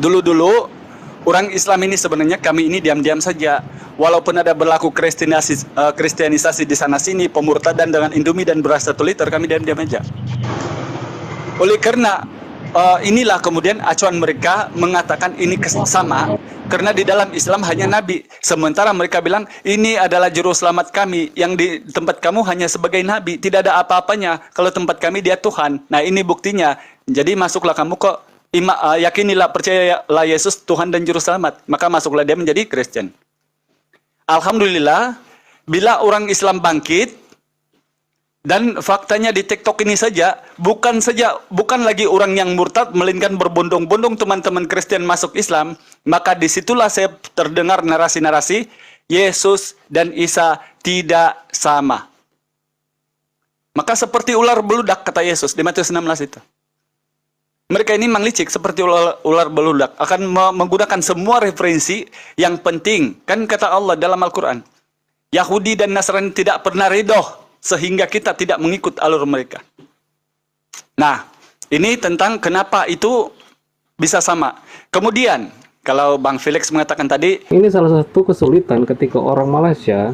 dulu-dulu orang Islam ini sebenarnya kami ini diam-diam saja. Walaupun ada berlaku kristianisasi di sana sini, pemurtadan dengan Indomie dan beras 1 liter, kami diam-diam aja. Oleh karena inilah kemudian acuan mereka mengatakan ini sama, karena di dalam Islam hanya Nabi. Sementara mereka bilang ini adalah juru selamat kami, yang di tempat kamu hanya sebagai Nabi, tidak ada apa-apanya. Kalau tempat kami dia Tuhan. Nah ini buktinya. Jadi masuklah kamu kok, yakinilah, percayalah Yesus Tuhan dan juru selamat. Maka masuklah dia menjadi Kristen. Alhamdulillah, bila orang Islam bangkit, dan faktanya di TikTok ini saja, bukan lagi orang yang murtad, melainkan berbondong-bondong teman-teman Kristen masuk Islam, maka disitulah saya terdengar narasi-narasi, Yesus dan Isa tidak sama. Maka seperti ular beludak, kata Yesus di Matius 16 itu. Mereka ini memang licik seperti ular beludak, akan menggunakan semua referensi yang penting. Kan kata Allah dalam Al-Quran, Yahudi dan Nasrani tidak pernah ridho, sehingga kita tidak mengikut alur mereka. Nah, ini tentang kenapa itu bisa sama. Kemudian, kalau Bang Felix mengatakan tadi, ini salah satu kesulitan ketika orang Malaysia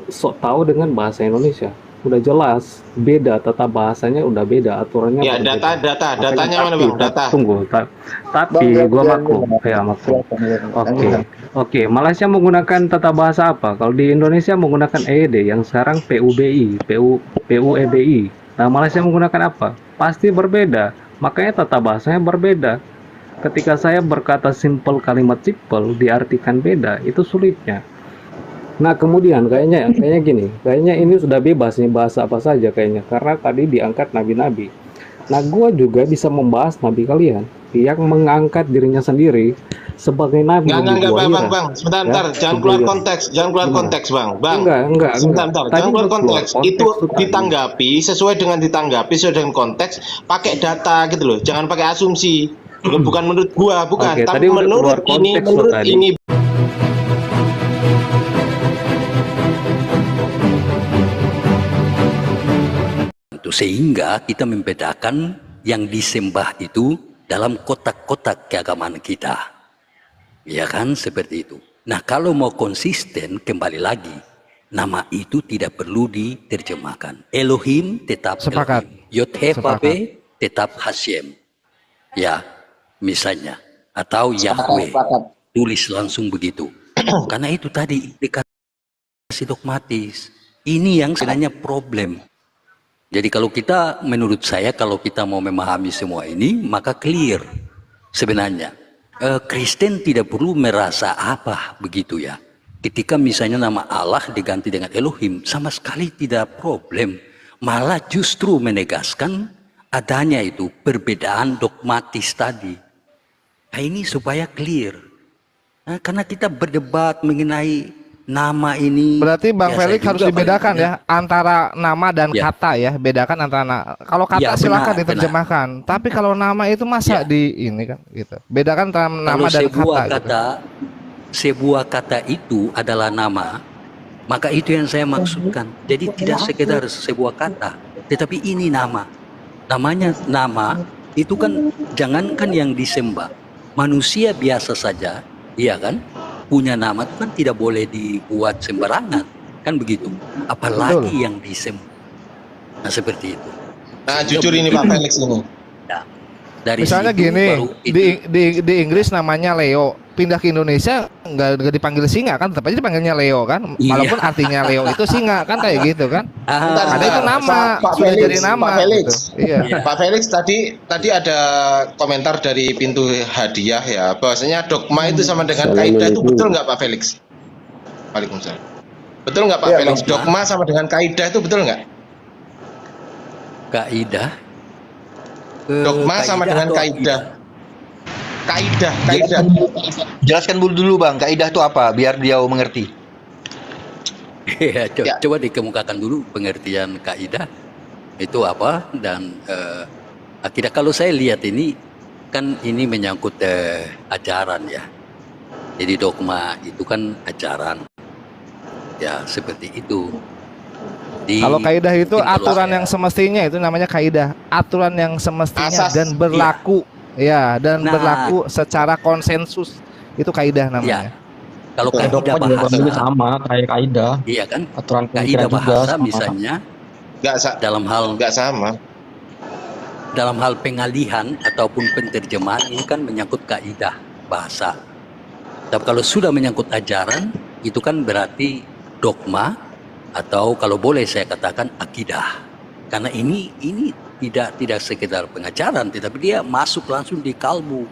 sok tahu dengan bahasa Indonesia. Udah jelas beda, tata bahasanya udah beda, aturannya ya. Datanya mana Bang? Data. Tunggu, tapi gua maklum ya, maklum. Oke, Malaysia menggunakan tata bahasa apa? Kalau di Indonesia menggunakan EED, yang sekarang PUEBI. Nah, Malaysia menggunakan apa? Pasti berbeda. Makanya tata bahasanya berbeda. Ketika saya berkata simple, kalimat simple diartikan beda, itu sulitnya. Nah, kemudian kayaknya gini, kayaknya ini sudah bebas nih, bahasa apa saja kayaknya, karena tadi diangkat nabi-nabi. Nah, gua juga bisa membahas nabi kalian yang mengangkat dirinya sendiri sebagai nabi. Enggak, Bang. Sebentar, jangan keluar konteks, Bang. Enggak. Sebentar, jangan keluar konteks. Itu ditanggapi sesuai dengan konteks, pakai data gitu loh. Jangan pakai asumsi. Bukan menurut gua, bukan. Oke, tapi menurut ini. Sehingga kita membedakan yang disembah itu dalam kotak-kotak keagamaan kita, ya kan, seperti itu. Nah, kalau mau konsisten, kembali lagi, nama itu tidak perlu diterjemahkan. Elohim tetap Sepakat. Elohim, Yod-Heh-Vav-He tetap Hashem, ya, misalnya, atau Yahweh, tulis langsung begitu. Karena itu tadi dikasih dogmatis. Ini yang sebenarnya problem. Jadi kalau kita, menurut saya, kalau kita mau memahami semua ini, maka clear sebenarnya. Kristen tidak perlu merasa apa begitu ya. Ketika misalnya nama Allah diganti dengan Elohim, sama sekali tidak problem. Malah justru menegaskan adanya itu perbedaan dogmatis tadi. Nah, ini supaya clear. Nah, karena kita berdebat mengenai nama ini, berarti Bang Felix harus dibedakan ya antara nama dan ya, kata ya, bedakan antara kalau kata ya, silakan benar, diterjemahkan, tapi kalau nama itu masa di ini kan gitu. Bedakan antara nama dan sebuah kata. Gitu. Sebuah kata itu adalah nama, maka itu yang saya maksudkan. Jadi tidak sekedar sebuah kata, tetapi ini nama. Namanya nama itu kan jangankan yang disembah, manusia biasa saja, iya kan? Punya nama itu kan tidak boleh dibuat sembarangan, kan begitu, apalagi yang disembah. Nah, seperti itu. Nah, jujur ini Pak Felix ini. Ya, dari misalnya gini, di Inggris namanya Leo, pindah ke Indonesia nggak dipanggil singa kan, tetap aja dipanggilnya Leo kan, walaupun artinya Leo itu singa kan, kayak gitu kan. Ada itu nama, Pak sudah Felix, jadi nama. Pak Felix. Gitu. Iya. Pak Felix tadi ada komentar dari pintu hadiah ya, bahwasanya dogma itu sama dengan kaidah, itu betul nggak Pak Felix? Waalaikumsalam. Betul nggak Pak Felix? Dogma sama dengan kaidah itu betul nggak? Kaidah. Dogma sama dengan kaidah. Kaidah. Jelaskan dulu Bang, kaidah itu apa biar dia mengerti. Ya, coba dikemukakan dulu pengertian kaidah itu apa, dan akidah. Kalau saya lihat ini kan ini menyangkut ajaran ya. Jadi dogma itu kan ajaran. Ya, seperti itu. Kalau kaidah itu aturan yang semestinya, itu namanya kaidah. Aturan yang semestinya dan berlaku. Ya, dan Nah, berlaku secara konsensus. Itu kaidah ya, namanya. kalau Betul. kaidah Dogma juga kurang lebih bahasa, sama kayak kaidah. iya kan? Aturan Kaidah pemikiran juga bahasa sama. misalnya Nggak dalam hal sama. pengalihan ataupun penterjemahan ini kan menyangkut kaidah bahasa. Tapi kalau sudah menyangkut ajaran, itu kan berarti dogma atau kalau boleh saya katakan akidah. Karena ini tidak sekedar pengajaran, tetapi dia masuk langsung di kalbu.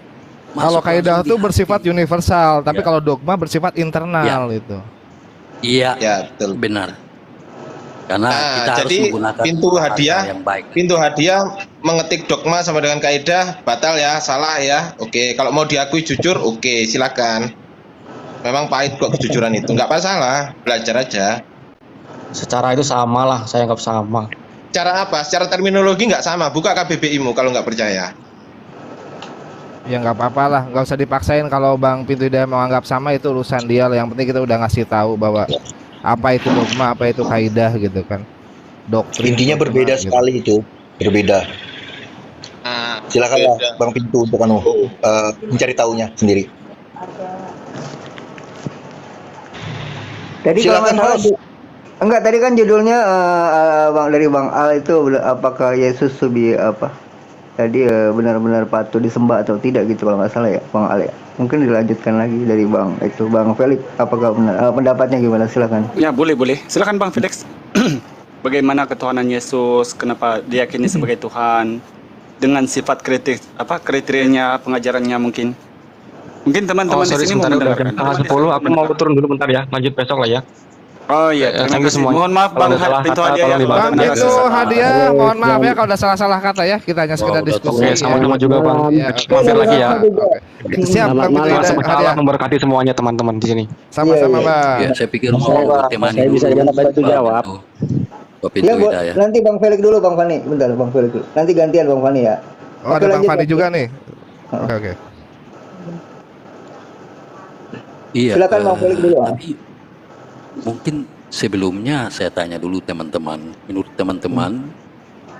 Kalau Masuk kaidah langsung itu di bersifat hati. universal, tapi Ya. kalau dogma bersifat internal itu. Iya, Ya, betul. benar. Karena Nah, kita harus jadi menggunakan pintu bahasa hadiah, yang baik. pintu hadiah mengetik dogma sama dengan kaidah batal ya, salah ya. Oke, kalau mau diakui jujur, oke, silakan. Memang pahit kok kejujuran itu, nggak masalah, belajar aja. Secara itu sama lah, saya anggap sama. Cara apa? Secara terminologi nggak sama. Buka KBBI-mu kalau nggak percaya. Ya nggak apa-apa lah, nggak usah dipaksain. Kalau Bang Pintu Hidayah mau anggap sama itu urusan dia lah. Yang penting kita udah ngasih tahu bahwa apa itu dogma, apa itu kaidah gitu kan. Doktrin. Intinya dogma, berbeda gitu. sekali itu, berbeda. Nah, Silakan lah beda. Bang Pintu untuk mencari tahunya sendiri. Tadi kalau Silakan, nggak salah host. enggak, tadi kan judulnya Bang dari Bang Al itu apakah Yesus lebih apa? Tadi benar-benar patut disembah atau tidak gitu kalau nggak salah ya Bang Al ya. Mungkin dilanjutkan lagi dari Bang itu Bang Felix, apakah benar pendapatnya gimana, silakan. Ya, boleh. Silakan Bang Felix. Bagaimana ketuhanan Yesus? Kenapa diyakini sebagai Tuhan? Dengan sifat kriterianya, pengajarannya mungkin. Mungkin teman-teman di sorry, sini mau sebentar, udah mendengarkan. jam 10, aku mau turun dulu bentar ya, lanjut besok lah ya. Oh iya, Thank terima you kasih. semuanya. Mohon maaf Kalau Bang ada salah Pintu kata, Hadiah. tolong ya, dimaafkan. Bang Bang. itu hadiah, mohon maaf ya kalau ada salah-salah kata ya. Kita hanya sekedar udah diskusi. Oke, sama-sama juga Bang. Ya, Mampir lagi ya. Siap Bang Pintu Allah Hidayah. SWT Hadiah. memberkati semuanya teman-teman di sini. Sama-sama Bang. Ya, saya pikir mau bertemani saya bisa dulu. bantu jawab. Pak Pintu Ya, Hidayah. nanti Bang Felix dulu Bang Fani. Bentar Bang Felix dulu. Nanti gantian Bang Fani ya. Oh, Oke, ada Bang lanjut, Fani Bang. juga nih. Oke. Iya. Silakan Bang Felix dulu. Tapi mungkin sebelumnya saya tanya dulu teman-teman. Menurut teman-teman,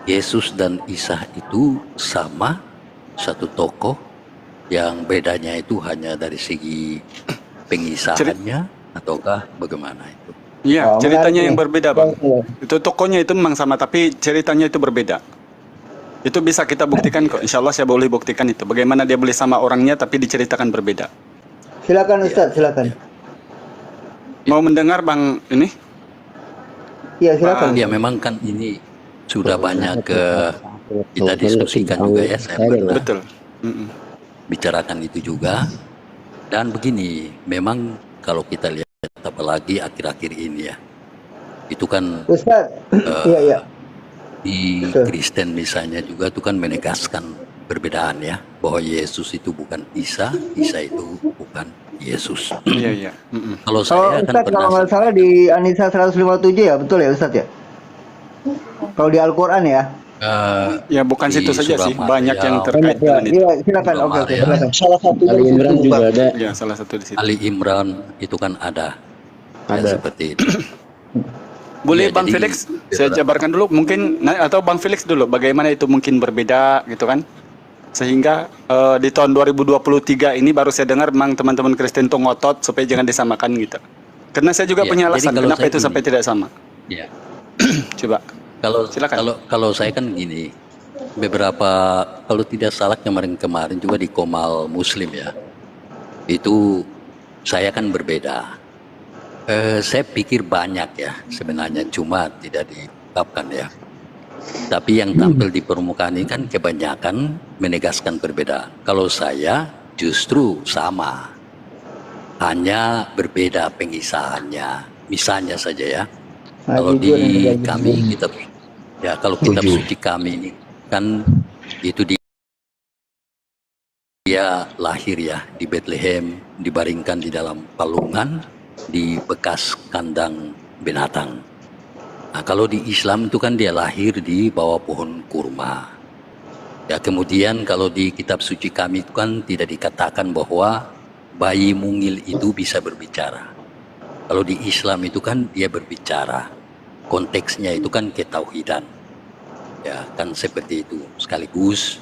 Yesus dan Isa itu sama, satu tokoh, yang bedanya itu hanya dari segi pengisahannya ataukah bagaimana itu? Iya, Oh, ceritanya menarik yang nih. berbeda Bang. Iya. Itu tokonya itu memang sama, tapi ceritanya itu berbeda. Itu bisa kita buktikan kok. Insya Allah saya boleh buktikan itu. Bagaimana dia boleh sama orangnya tapi diceritakan berbeda. Silakan Ustaz, silakan. Mau mendengar Bang ini? Iya, silakan. Ya memang kan ini sudah banyak kita diskusikan juga ya, saya pernah Betul. Mm-mm. bicarakan itu juga. Dan begini, memang kalau kita lihat apalagi akhir-akhir ini ya, itu kan Ustaz. Iya, iya. di Betul. Kristen misalnya juga itu kan menegaskan perbedaan ya, bahwa Yesus itu bukan Isa, Isa itu bukan Yesus. Iya, iya. Mm-mm. Kalau Kalau saya kan Ustaz pernah kalau nggak salah di Anisa 157 ya, betul ya Ustaz ya? Kalau di Al-Qur'an ya? Ya bukan di situ saja sih, Surah banyak yang Maryam. terkait dengan itu. Iya, silakan. Surah Oke, Maryam. silakan. Salah satu Ali Imran juga ada. Ya, salah satu di situ. Ali Imran itu kan ada. Ya, seperti itu. Boleh Ya, Bang jadi Felix, saya jabarkan dulu mungkin atau Bang Felix dulu bagaimana itu mungkin berbeda gitu kan. Sehingga di tahun 2023 ini baru saya dengar memang teman-teman Kristen tuh ngotot supaya jangan disamakan gitu. Karena saya juga Ya, punya jadi alasan kalau kenapa saya itu gini. sampai tidak sama. Ya. Coba. Silakan. Kalau saya kan gini, beberapa kalau tidak salah kemarin juga di Komal Muslim ya, itu saya kan berbeda. Saya pikir banyak ya sebenarnya, cuma tidak diungkapkan ya. Tapi yang tampil di permukaan ini kan kebanyakan menegaskan perbedaan. Kalau saya justru sama, hanya berbeda pengisahannya. Misalnya saja ya, kalau di kami kitab ya, kalau kitab suci kami ini kan itu dia lahir ya di Bethlehem, dibaringkan di dalam palungan di bekas kandang binatang. Nah, kalau di Islam itu kan dia lahir di bawah pohon kurma. Ya, kemudian kalau di kitab suci kami itu kan tidak dikatakan bahwa bayi mungil itu bisa berbicara. Kalau di Islam itu kan dia berbicara. Konteksnya itu kan ketauhidan. Ya, kan seperti itu. Sekaligus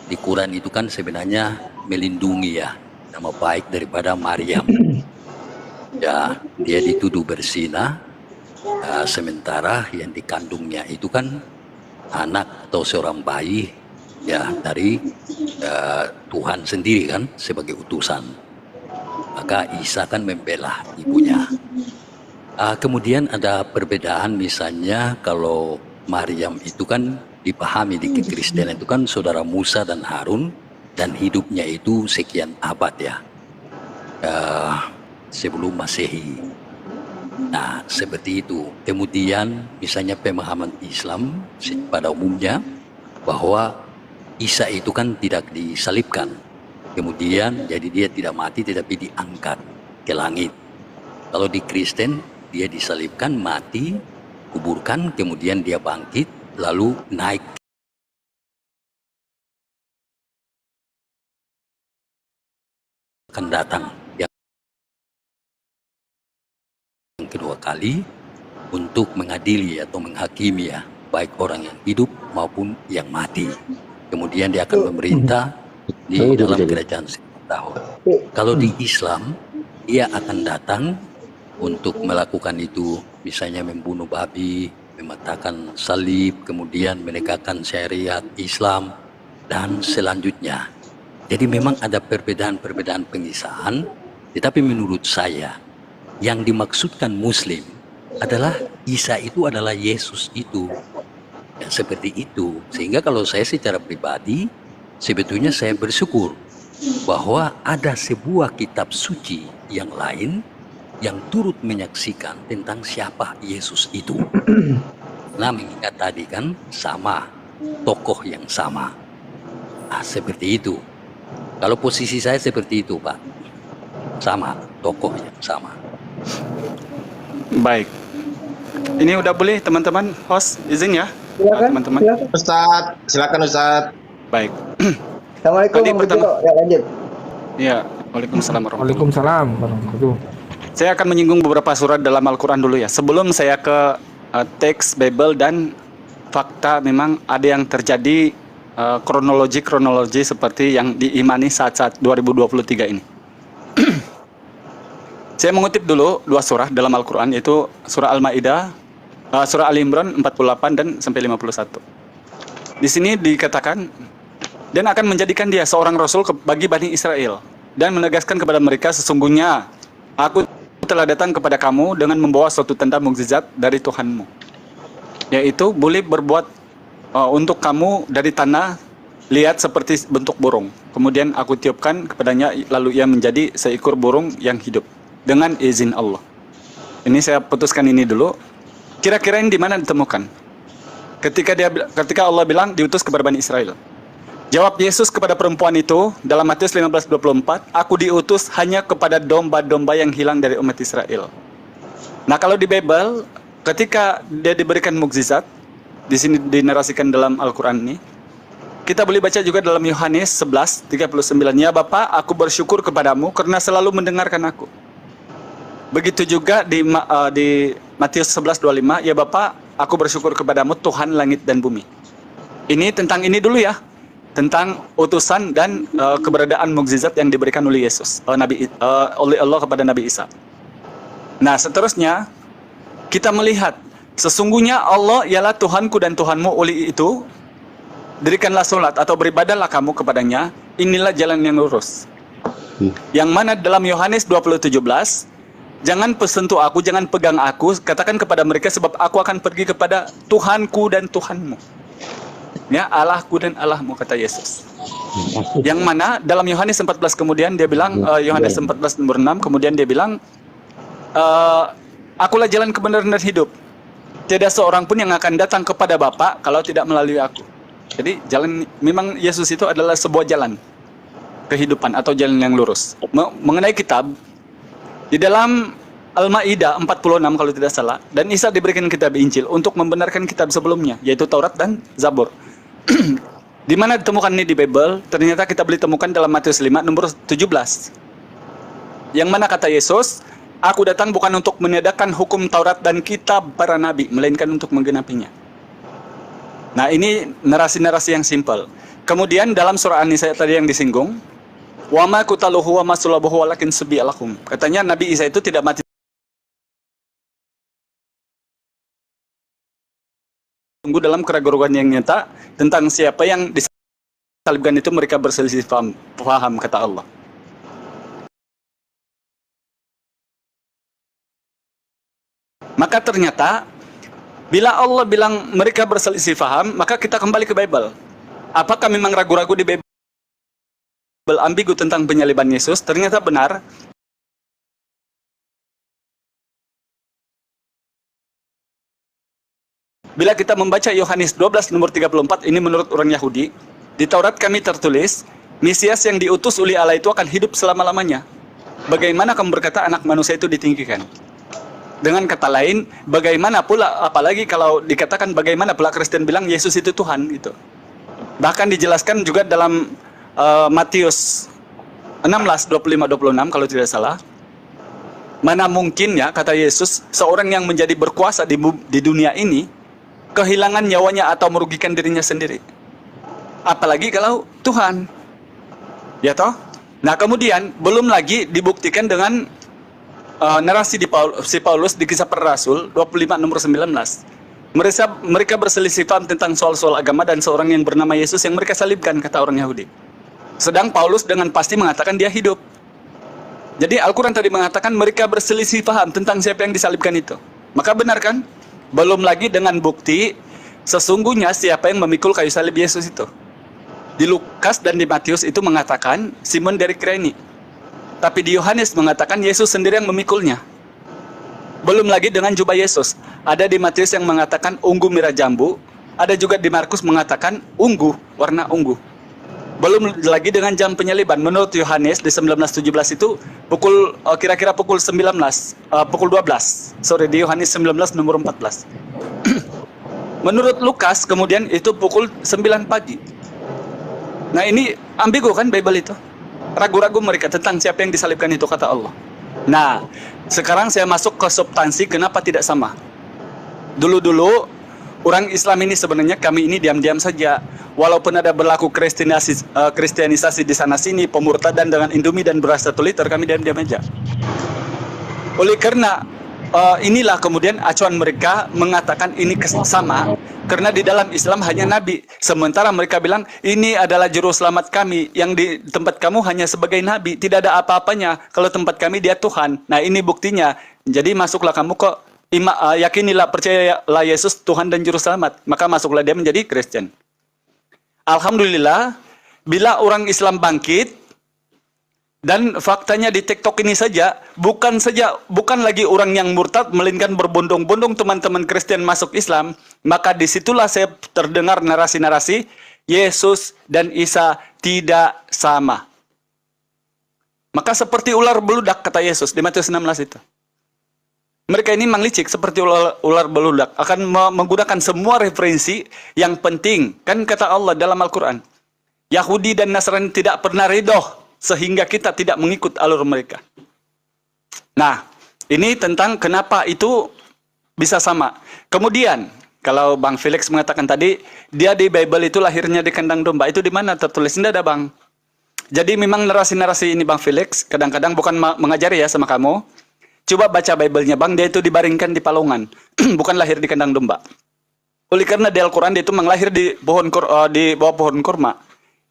di Quran itu kan sebenarnya melindungi ya, nama baik daripada Maryam. Ya, dia dituduh berzina, sementara yang dikandungnya itu kan anak atau seorang bayi ya dari Tuhan sendiri kan sebagai utusan. Maka Isa kan membela ibunya. Kemudian ada perbedaan, misalnya kalau Maryam itu kan dipahami di Kekristenan itu kan saudara Musa dan Harun, dan hidupnya itu sekian abad ya, sebelum Masehi. Nah, seperti itu. Kemudian misalnya pemahaman Islam pada umumnya bahwa Isa itu kan tidak disalibkan. Kemudian jadi dia tidak mati tetapi diangkat ke langit. Kalau di Kristen dia disalibkan, mati, kuburkan, kemudian dia bangkit, lalu naik akan datang yang kedua kali untuk mengadili atau menghakimi ya, baik orang yang hidup maupun yang mati. Kemudian dia akan memerintah di dalam kerajaan 1000 tahun. Kalau di Islam, dia akan datang untuk melakukan itu, misalnya membunuh babi, mematakan salib, kemudian menegakkan syariat Islam, dan selanjutnya. Jadi memang ada perbedaan-perbedaan pengisahan, tetapi menurut saya, yang dimaksudkan Muslim adalah Isa itu adalah Yesus itu. Ya, seperti itu. Sehingga kalau saya secara pribadi, sebetulnya saya bersyukur bahwa ada sebuah kitab suci yang lain yang turut menyaksikan tentang siapa Yesus itu. Nah, mengingat tadi kan sama, tokoh yang sama. Nah, seperti itu. Kalau posisi saya seperti itu, Pak. Sama, tokoh yang sama. Baik. Ini udah boleh teman-teman, host izin ya. Silakan, Teman-teman. silakan. Ustadz, silakan Ustadz. Baik. Assalamualaikum Tadi warahmatullahi wabarakatuh. Ya, lanjut. Ya, Waalaikumsalam warahmatullahi. Waalaikumsalam warahmatullahi. Saya akan menyinggung beberapa surat dalam Al-Quran dulu ya. Sebelum saya ke teks Bible dan fakta, memang ada yang terjadi kronologi seperti yang diimani saat-saat 2023 ini. Saya mengutip dulu dua surah dalam Al-Quran, yaitu surah Al-Ma'idah, surah Al-Imran 48 dan sampai 51. Di sini dikatakan, dan akan menjadikan dia seorang rasul bagi Bani Israel, dan menegaskan kepada mereka, sesungguhnya aku telah datang kepada kamu dengan membawa suatu tanda mukjizat dari Tuhanmu, yaitu boleh berbuat untuk kamu dari tanah lihat seperti bentuk burung. Kemudian aku tiupkan kepadanya, lalu ia menjadi seekor burung yang hidup dengan izin Allah. Ini saya putuskan ini dulu. Kira-kira ini di mana ditemukan? Ketika Allah bilang diutus kepada Bani Israel. Jawab Yesus kepada perempuan itu dalam Matius 15:24, aku diutus hanya kepada domba-domba yang hilang dari umat Israel. Nah, kalau di Bible, ketika dia diberikan mukjizat, di sini dinarasikan dalam Al-Quran ini, kita boleh baca juga dalam Yohanes 11:39, ya Bapa, aku bersyukur kepadamu karena selalu mendengarkan aku. Begitu juga di Matius 11:25, ya Bapa, aku bersyukur kepadamu Tuhan langit dan bumi. Ini tentang ini dulu ya, tentang utusan dan keberadaan mukjizat yang diberikan oleh Yesus, oleh Allah kepada Nabi Isa. Nah, seterusnya kita melihat sesungguhnya Allah ialah Tuhanku dan Tuhanmu, oleh itu dirikanlah sholat atau beribadahlah kamu kepadanya, inilah jalan yang lurus. Yang mana dalam Yohanes 20:17, jangan sentuh aku, jangan pegang aku, katakan kepada mereka sebab aku akan pergi kepada Tuhanku dan Tuhanmu. Ya, Allahku dan Allahmu, kata Yesus. Yang mana dalam Yohanes 14 kemudian dia bilang, Yohanes 14 nomor 6, kemudian dia bilang, akulah jalan kebenaran dan hidup. Tidak seorang pun yang akan datang kepada Bapa kalau tidak melalui aku. Jadi jalan, memang Yesus itu adalah sebuah jalan kehidupan atau jalan yang lurus. Mengenai kitab, di dalam Al-Ma'idah 46 kalau tidak salah, dan Isa diberikan kitab Injil untuk membenarkan kitab sebelumnya, yaitu Taurat dan Zabur. Di mana ditemukan ini di Bible? Ternyata kita boleh temukan dalam Matius 5 nomor 17. Yang mana kata Yesus, aku datang bukan untuk meniadakan hukum Taurat dan kitab para nabi, melainkan untuk menggenapinya. Nah, ini narasi-narasi yang simpel. Kemudian dalam surah An-Nisa tadi yang disinggung, wa ma qutaluhu wa ma sulabuhu walakin subi'alakum. Katanya Nabi Isa itu tidak mati tunggu dalam keraguan yang nyata tentang siapa yang disalibkan itu mereka berselisih paham kata Allah. Maka ternyata bila Allah bilang mereka berselisih paham, maka kita kembali ke Bible. Apakah memang ragu-ragu di Bible ambigu tentang penyaliban Yesus? Ternyata benar. Bila kita membaca Yohanes 12 nomor 34, ini menurut orang Yahudi, di Taurat kami tertulis, Mesias yang diutus oleh Allah itu akan hidup selama-lamanya. Bagaimana kamu berkata anak manusia itu ditinggikan? Dengan kata lain, bagaimana pula, apalagi kalau dikatakan bagaimana pula Kristen bilang Yesus itu Tuhan gitu. Bahkan dijelaskan juga dalam Matius 16:25-26 kalau tidak salah. Mana mungkin ya, kata Yesus, seorang yang menjadi berkuasa di dunia ini kehilangan nyawanya atau merugikan dirinya sendiri. Apalagi kalau Tuhan. Ya toh? Nah, kemudian belum lagi dibuktikan dengan narasi si Paulus di Kisah Para Rasul 25 nomor 19. Mereka berselisih paham tentang soal-soal agama dan seorang yang bernama Yesus yang mereka salibkan, kata orang Yahudi. Sedang Paulus dengan pasti mengatakan dia hidup. Jadi Al-Quran tadi mengatakan mereka berselisih paham tentang siapa yang disalibkan itu. Maka benar kan? Belum lagi dengan bukti sesungguhnya siapa yang memikul kayu salib Yesus itu. Di Lukas dan di Matius itu mengatakan Simon dari Kirene. Tapi di Yohanes mengatakan Yesus sendiri yang memikulnya. Belum lagi dengan jubah Yesus. Ada di Matius yang mengatakan ungu merah jambu. Ada juga di Markus mengatakan ungu, warna ungu. Belum lagi dengan jam penyaliban. Menurut Yohanes di 19:17 itu kira-kira pukul 12. Sorry, di Yohanes 19 nomor 14. Menurut Lukas kemudian itu pukul 9 pagi. Nah, ini ambigu kan Bible itu. Ragu-ragu mereka tentang siapa yang disalibkan itu, kata Allah. Nah, sekarang saya masuk ke substansi kenapa tidak sama. Dulu-dulu orang Islam ini sebenarnya kami ini diam-diam saja. Walaupun ada berlaku kristianisasi di sana sini, pemurtadan dengan Indomie dan beras 1 liter, kami diam-diam aja. Oleh karena inilah kemudian acuan mereka mengatakan ini sama, karena di dalam Islam hanya Nabi. Sementara mereka bilang ini adalah juru selamat kami, yang di tempat kamu hanya sebagai Nabi, tidak ada apa-apanya. Kalau tempat kami dia Tuhan. Nah, ini buktinya. Jadi masuklah kamu ke yakinilah, percayalah Yesus Tuhan dan juru selamat, maka masuklah dia menjadi Kristen. Alhamdulillah, bila orang Islam bangkit, dan faktanya di TikTok ini saja, bukan lagi orang yang murtad, melainkan berbondong-bondong teman-teman Kristen masuk Islam, maka disitulah saya terdengar narasi-narasi Yesus dan Isa tidak sama. Maka seperti ular beludak, kata Yesus di Matius 16 itu. Mereka ini memang licik seperti ular beludak, akan menggunakan semua referensi yang penting. Kan kata Allah dalam Al-Quran, Yahudi dan Nasrani tidak pernah ridho sehingga kita tidak mengikut alur mereka. Nah, ini tentang kenapa itu bisa sama. Kemudian, kalau Bang Felix mengatakan tadi, dia di Bible itu lahirnya di kandang domba, itu di mana tertulis? Tidak ada, Bang. Jadi memang narasi-narasi ini Bang Felix, kadang-kadang bukan mengajari ya sama kamu. Coba baca Bible-nya, Bang, dia itu dibaringkan di palungan, bukan lahir di kandang domba. Oleh karena di Al-Quran dia itu menglahir di bawah pohon kurma.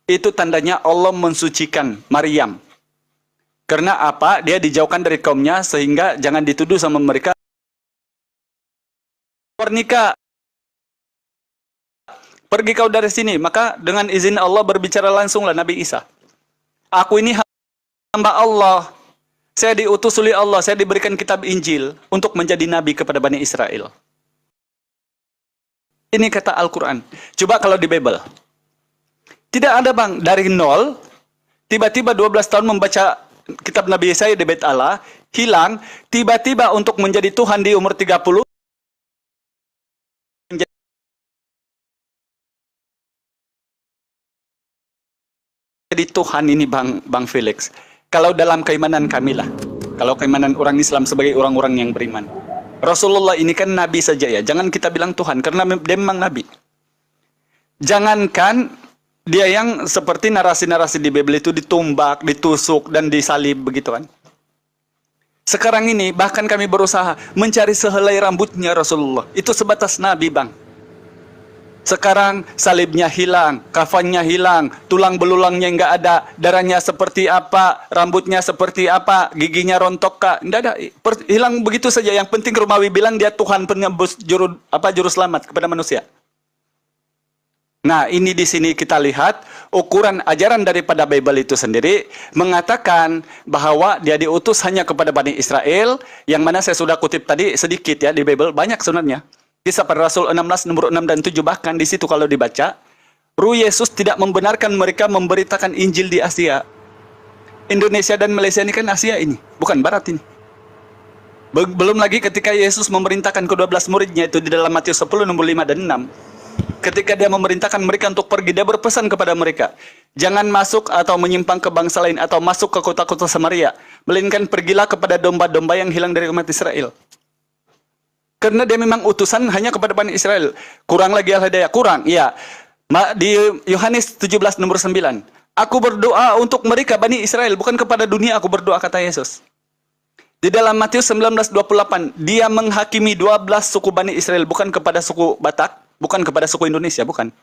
Itu tandanya Allah mensucikan Maryam. Karena apa? Dia dijauhkan dari kaumnya sehingga jangan dituduh sama mereka pernikah. Pergi kau dari sini. Maka dengan izin Allah berbicara langsunglah Nabi Isa. Aku ini hamba Allah. Saya diutus oleh Allah, saya diberikan kitab Injil untuk menjadi nabi kepada Bani Israel. Ini kata Al-Quran. Coba kalau di Bible. Tidak ada, Bang, dari nol, tiba-tiba 12 tahun membaca kitab Nabi Yesaya di Bait Allah, hilang, tiba-tiba untuk menjadi Tuhan di umur 30, jadi Tuhan ini Bang Felix. Kalau dalam keimanan kami lah, kalau keimanan orang Islam sebagai orang-orang yang beriman, Rasulullah ini kan Nabi saja ya, jangan kita bilang Tuhan, karena dia memang Nabi. Jangankan Dia yang seperti narasi-narasi di Bible itu ditumbak, ditusuk, dan disalib begitu kan. Sekarang ini bahkan kami berusaha mencari sehelai rambutnya Rasulullah. Itu sebatas Nabi, Bang. Sekarang salibnya hilang, kafannya hilang, tulang belulangnya nggak ada, darahnya seperti apa, rambutnya seperti apa, giginya rontok kah? Nggak ada, hilang begitu saja. Yang penting Romawi bilang dia Tuhan penebus juru selamat kepada manusia. Nah, ini di sini kita lihat ukuran ajaran daripada Bible itu sendiri mengatakan bahwa dia diutus hanya kepada Bani Israel, yang mana saya sudah kutip tadi sedikit ya di Bible, banyak sebenarnya. Kisah para Rasul 16 nomor 6 dan 7 bahkan di situ kalau dibaca, Ruh Yesus tidak membenarkan mereka memberitakan Injil di Asia. Indonesia dan Malaysia ini kan Asia ini, bukan Barat ini. Belum lagi ketika Yesus memerintahkan ke-12 muridnya itu di dalam Matius 10 nomor 5 dan 6. Ketika dia memerintahkan mereka untuk pergi, dia berpesan kepada mereka, jangan masuk atau menyimpang ke bangsa lain atau masuk ke kota-kota Samaria, melainkan pergilah kepada domba-domba yang hilang dari umat Israel. Karena dia memang utusan hanya kepada Bani Israel. Kurang lagi al-hidayah, kurang. Ya. Di Yohanes 17 nomor 9. Aku berdoa untuk mereka Bani Israel, bukan kepada dunia aku berdoa, kata Yesus. Di dalam Matius 19:28, dia menghakimi 12 suku Bani Israel, bukan kepada suku Batak, bukan kepada suku Indonesia, bukan.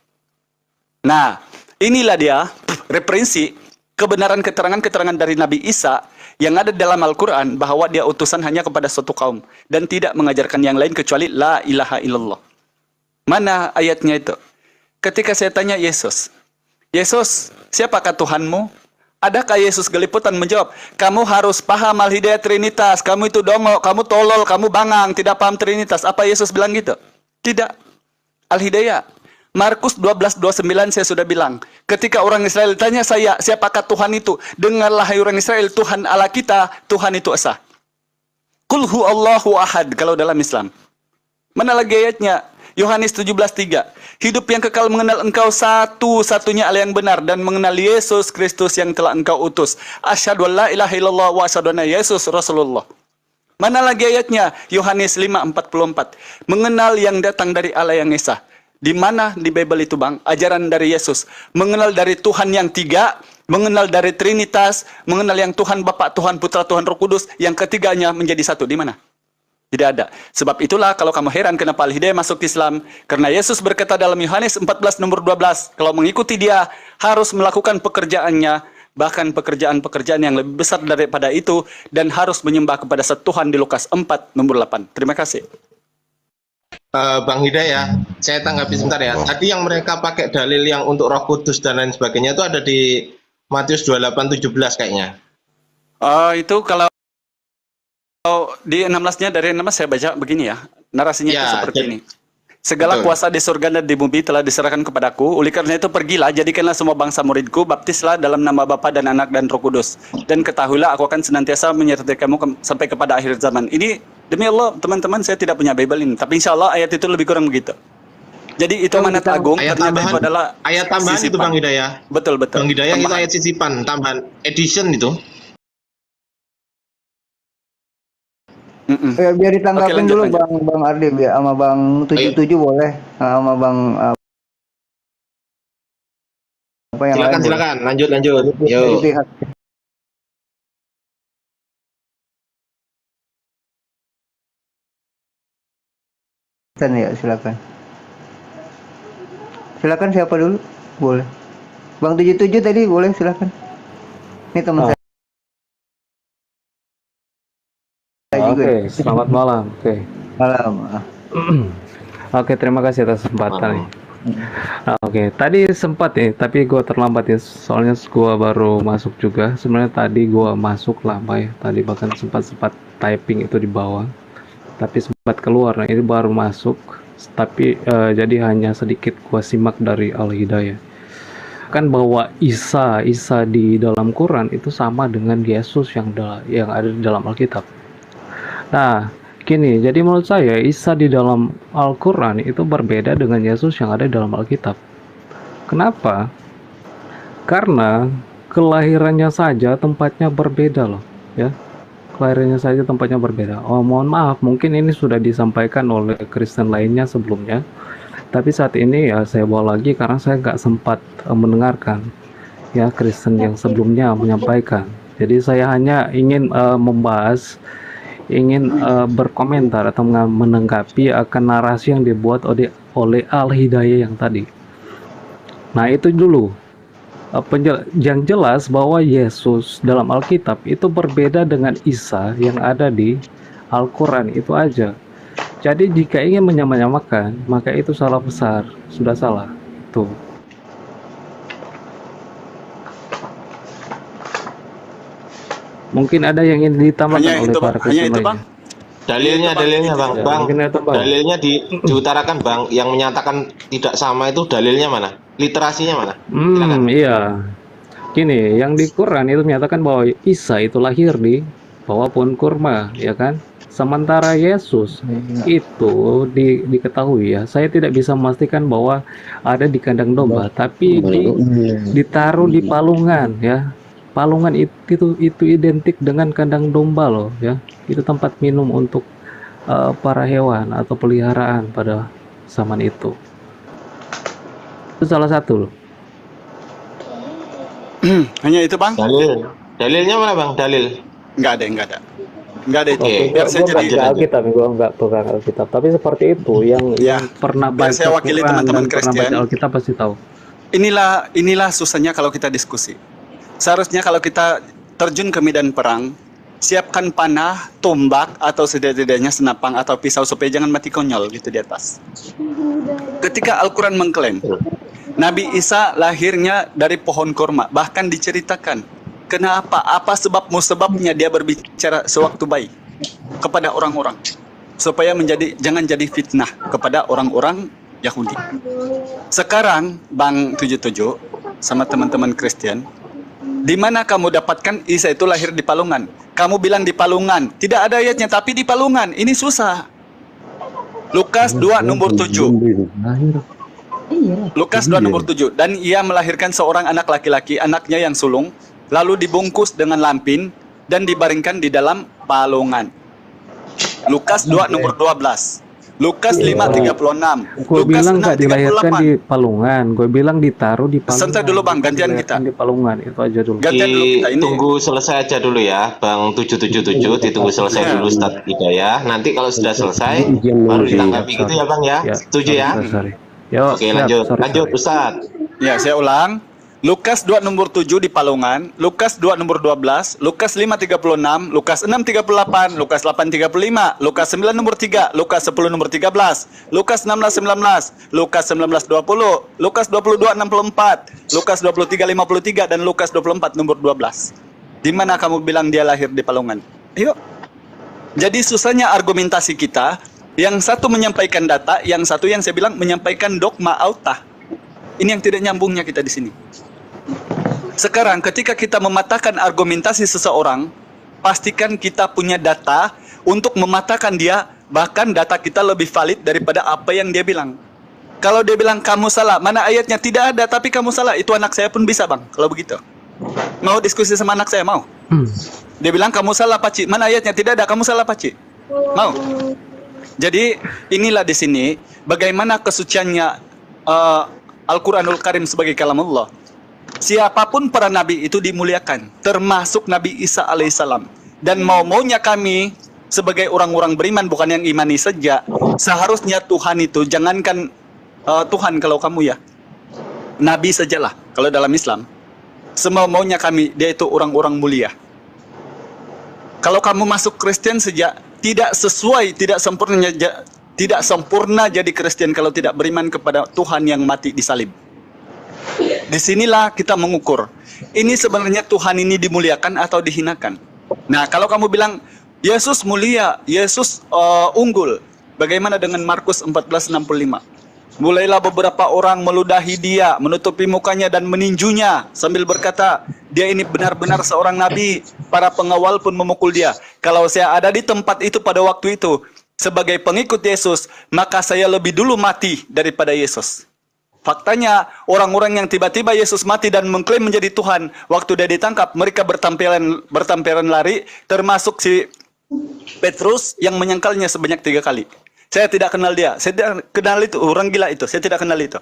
Nah, inilah dia referensi kebenaran keterangan-keterangan dari Nabi Isa yang ada dalam Al-Quran bahwa dia utusan hanya kepada suatu kaum dan tidak mengajarkan yang lain kecuali la ilaha illallah. Mana ayatnya itu? Ketika saya tanya Yesus, siapakah Tuhanmu? Adakah Yesus geliputan menjawab, kamu harus paham al-hidayah Trinitas, kamu itu dongo, kamu tolol, kamu bangang, tidak paham Trinitas. Apa Yesus bilang gitu? Tidak. Al-hidayah. Markus 12:29 saya sudah bilang, ketika orang Israel tanya saya, siapakah Tuhan itu? Dengarlah hai orang Israel, Tuhan Allah kita, Tuhan itu esa. Qul huwallahu ahad kalau dalam Islam. Mana lagi ayatnya? Yohanes 17:3. Hidup yang kekal mengenal engkau satu-satunya Allah yang benar dan mengenal Yesus Kristus yang telah engkau utus. Asyhadu an la ilaha illallah wa asyhadu anna Yesus Rasulullah. Mana lagi ayatnya? Yohanes 5:44. Mengenal yang datang dari Allah yang esa. Di mana di Bible itu, Bang? Ajaran dari Yesus. Mengenal dari Tuhan yang tiga, mengenal dari Trinitas, mengenal yang Tuhan Bapa, Tuhan Putra, Tuhan Roh Kudus, yang ketiganya menjadi satu. Di mana? Tidak ada. Sebab itulah kalau kamu heran kenapa Al-Hidayah masuk Islam, karena Yesus berkata dalam Yohanes 14 nomor 12, kalau mengikuti dia harus melakukan pekerjaannya, bahkan pekerjaan-pekerjaan yang lebih besar daripada itu, dan harus menyembah kepada satu Tuhan di Lukas 4 nomor 8. Terima kasih. Bang Hidayah, saya tanggapi sebentar ya. Tadi yang mereka pakai dalil yang untuk Roh Kudus dan lain sebagainya itu ada di Matius 28:17 kayaknya. Itu kalau di 16-nya dari 16 saya baca begini ya. Narasinya itu seperti ini. Segala kuasa di surga dan di bumi telah diserahkan kepadaku. Oleh karena itu pergilah, jadikanlah semua bangsa muridku, baptislah dalam nama Bapa dan Anak dan Roh Kudus. Dan ketahuilah aku akan senantiasa menyertai kamu sampai kepada akhir zaman. Ini demi Allah, teman-teman, saya tidak punya Bible ini. Tapi insya Allah ayat itu lebih kurang begitu. Jadi itu amanat agung. Ayat tambahan, itu adalah ayat tambahan sisipan. Itu Bang Hidayah. Betul. Bang Hidayah itu ayat sisipan, tambahan, edition itu. Biar ditanggapin dulu Bang Ardi, ya, sama Bang 77 boleh, sama Bang apa yang silakan, lanjut. Yo. Ya, silakan siapa dulu? Boleh. Bang 77 tadi boleh, silakan. Ini teman saya. Oke, selamat malam. Malam. Oke, terima kasih atas kesempatan. Oke, tadi sempat nih, tapi gue terlambat ya, soalnya gue baru masuk juga. Sebenarnya tadi gue masuk lama ya, tadi bahkan sempat typing itu di bawah, tapi sempat keluar. Nah, ini baru masuk, tapi jadi hanya sedikit gue simak dari Al-Hidayah. Kan bahwa Isa di dalam Quran itu sama dengan Yesus yang ada di dalam Alkitab. Nah, gini, jadi menurut saya Isa di dalam Al-Quran itu berbeda dengan Yesus yang ada di dalam Alkitab. Kenapa? Karena kelahirannya saja tempatnya berbeda loh, ya. Kelahirannya saja tempatnya berbeda. Oh, mohon maaf, mungkin ini sudah disampaikan oleh Kristen lainnya sebelumnya. Tapi saat ini ya saya bawa lagi karena saya nggak sempat mendengarkan ya Kristen yang sebelumnya menyampaikan. Jadi saya hanya ingin membahas, ingin berkomentar atau menanggapi akan narasi yang dibuat oleh Al-Hidayah yang tadi. Nah itu dulu. Yang jelas bahwa Yesus dalam Alkitab itu berbeda dengan Isa yang ada di Al-Quran, itu aja. Jadi jika ingin menyamakan, maka itu salah besar, sudah salah. Itu. Mungkin ada yang ingin ditambahkan oleh para Kristen lainnya. Dalilnya bang, Mungkin ada tambahan. dalilnya diutarakan bang, yang menyatakan tidak sama itu dalilnya mana? Literasinya mana? Iya. Gini, yang di Quran itu menyatakan bahwa Isa itu lahir di bawah pohon kurma, ya kan? Sementara Yesus itu diketahui ya, saya tidak bisa memastikan bahwa ada di kandang domba, tapi ditaruh di palungan ya. Palungan itu identik dengan kandang domba loh ya. Itu tempat minum untuk para hewan atau peliharaan pada zaman itu. Itu salah satu loh. Hanya itu bang? Dalilnya mana bang? Dalil? Nggak ada itu. Oke. Biar saya Gua jadi nggak Alkitab, gua nggak pegang Alkitab. Tapi seperti itu yang pernah biar baca saya wakili Quran teman-teman dan pernah Kristen. baca Alkitab pasti tahu. Inilah susahnya kalau kita diskusi. Seharusnya kalau kita terjun ke medan perang, siapkan panah, tombak, atau setidak-tidaknya senapang atau pisau supaya jangan mati konyol gitu di atas. Ketika Al-Quran mengklaim Nabi Isa lahirnya dari pohon kurma, bahkan diceritakan kenapa, apa sebabnya dia berbicara sewaktu bayi kepada orang-orang supaya jangan jadi fitnah kepada orang-orang Yahudi. Sekarang Bang 77 sama teman-teman Kristen, di mana kamu dapatkan Isa itu lahir di palungan? Kamu bilang di palungan, tidak ada ayatnya, tapi di palungan. Ini susah. Lukas 2 nomor 7. Lukas 2 nomor 7. Dan ia melahirkan seorang anak laki-laki, anaknya yang sulung, lalu dibungkus dengan lampin dan dibaringkan di dalam palungan. Lukas 2 nomor 12. Lukas 5:36. Gue Lukas bilang nggak dilahirkan 6:38. di palungan, gue bilang ditaruh di palungan. Santai dulu bang, gantian kita. Di palungan itu aja dulu. Gantian dulu kita ini. Tunggu selesai aja dulu ya bang 777, ditunggu selesai dulu Ustadz Hidayah. Nanti kalau sudah selesai baru ditanggapi gitu ya bang ya. Setuju ya? Sorry. Yo, Oke, siap, lanjut sorry. Ustadz. Ya, saya ulang. Lukas 2 nomor 7 di palungan, Lukas 2 nomor 12, Lukas 5:36, Lukas 6:38, Lukas 8:35, Lukas 9 nomor 3, Lukas 10 nomor 13, Lukas 16:19, Lukas 19:20, Lukas 22:64, Lukas 23:53 dan Lukas 24 nomor 12. Di mana kamu bilang dia lahir di palungan? Ayo. Jadi susahnya argumentasi kita, yang satu menyampaikan data, yang satu yang saya bilang menyampaikan dogma autah. Ini yang tidak nyambungnya kita di sini. Sekarang ketika kita mematahkan argumentasi seseorang, pastikan kita punya data untuk mematahkan dia, bahkan data kita lebih valid daripada apa yang dia bilang. Kalau dia bilang kamu salah, mana ayatnya? Tidak ada, tapi kamu salah. Itu anak saya pun bisa bang, kalau begitu. Mau diskusi sama anak saya, mau? Dia bilang kamu salah Paci, mana ayatnya? Tidak ada, kamu salah Paci. Mau? Jadi inilah di sini bagaimana kesuciannya Al-Quranul Karim sebagai kalamullah. Siapapun para nabi itu dimuliakan, termasuk Nabi Isa alaihissalam. Dan maunya kami sebagai orang-orang beriman, bukan yang imani saja, seharusnya Tuhan itu, jangankan Tuhan kalau kamu ya, Nabi sajalah kalau dalam Islam. Semau-maunya kami, dia itu orang-orang mulia. Kalau kamu masuk Kristen saja, tidak sesuai, tidak sempurna jadi Kristen kalau tidak beriman kepada Tuhan yang mati di salib. Disinilah kita mengukur, ini sebenarnya Tuhan ini dimuliakan atau dihinakan. Nah, kalau kamu bilang Yesus mulia, Yesus unggul, bagaimana dengan Markus 14:65? Mulailah beberapa orang meludahi dia, menutupi mukanya dan meninjunya sambil berkata, dia ini benar-benar seorang nabi. Para pengawal pun memukul dia. Kalau saya ada di tempat itu pada waktu itu sebagai pengikut Yesus, maka saya lebih dulu mati daripada Yesus. Faktanya, orang-orang yang tiba-tiba Yesus mati dan mengklaim menjadi Tuhan, waktu dia ditangkap, mereka bertampilan lari, termasuk si Petrus yang menyangkalnya sebanyak 3 kali. Saya tidak kenal dia. Saya tidak kenal itu. Orang gila itu. Saya tidak kenal itu.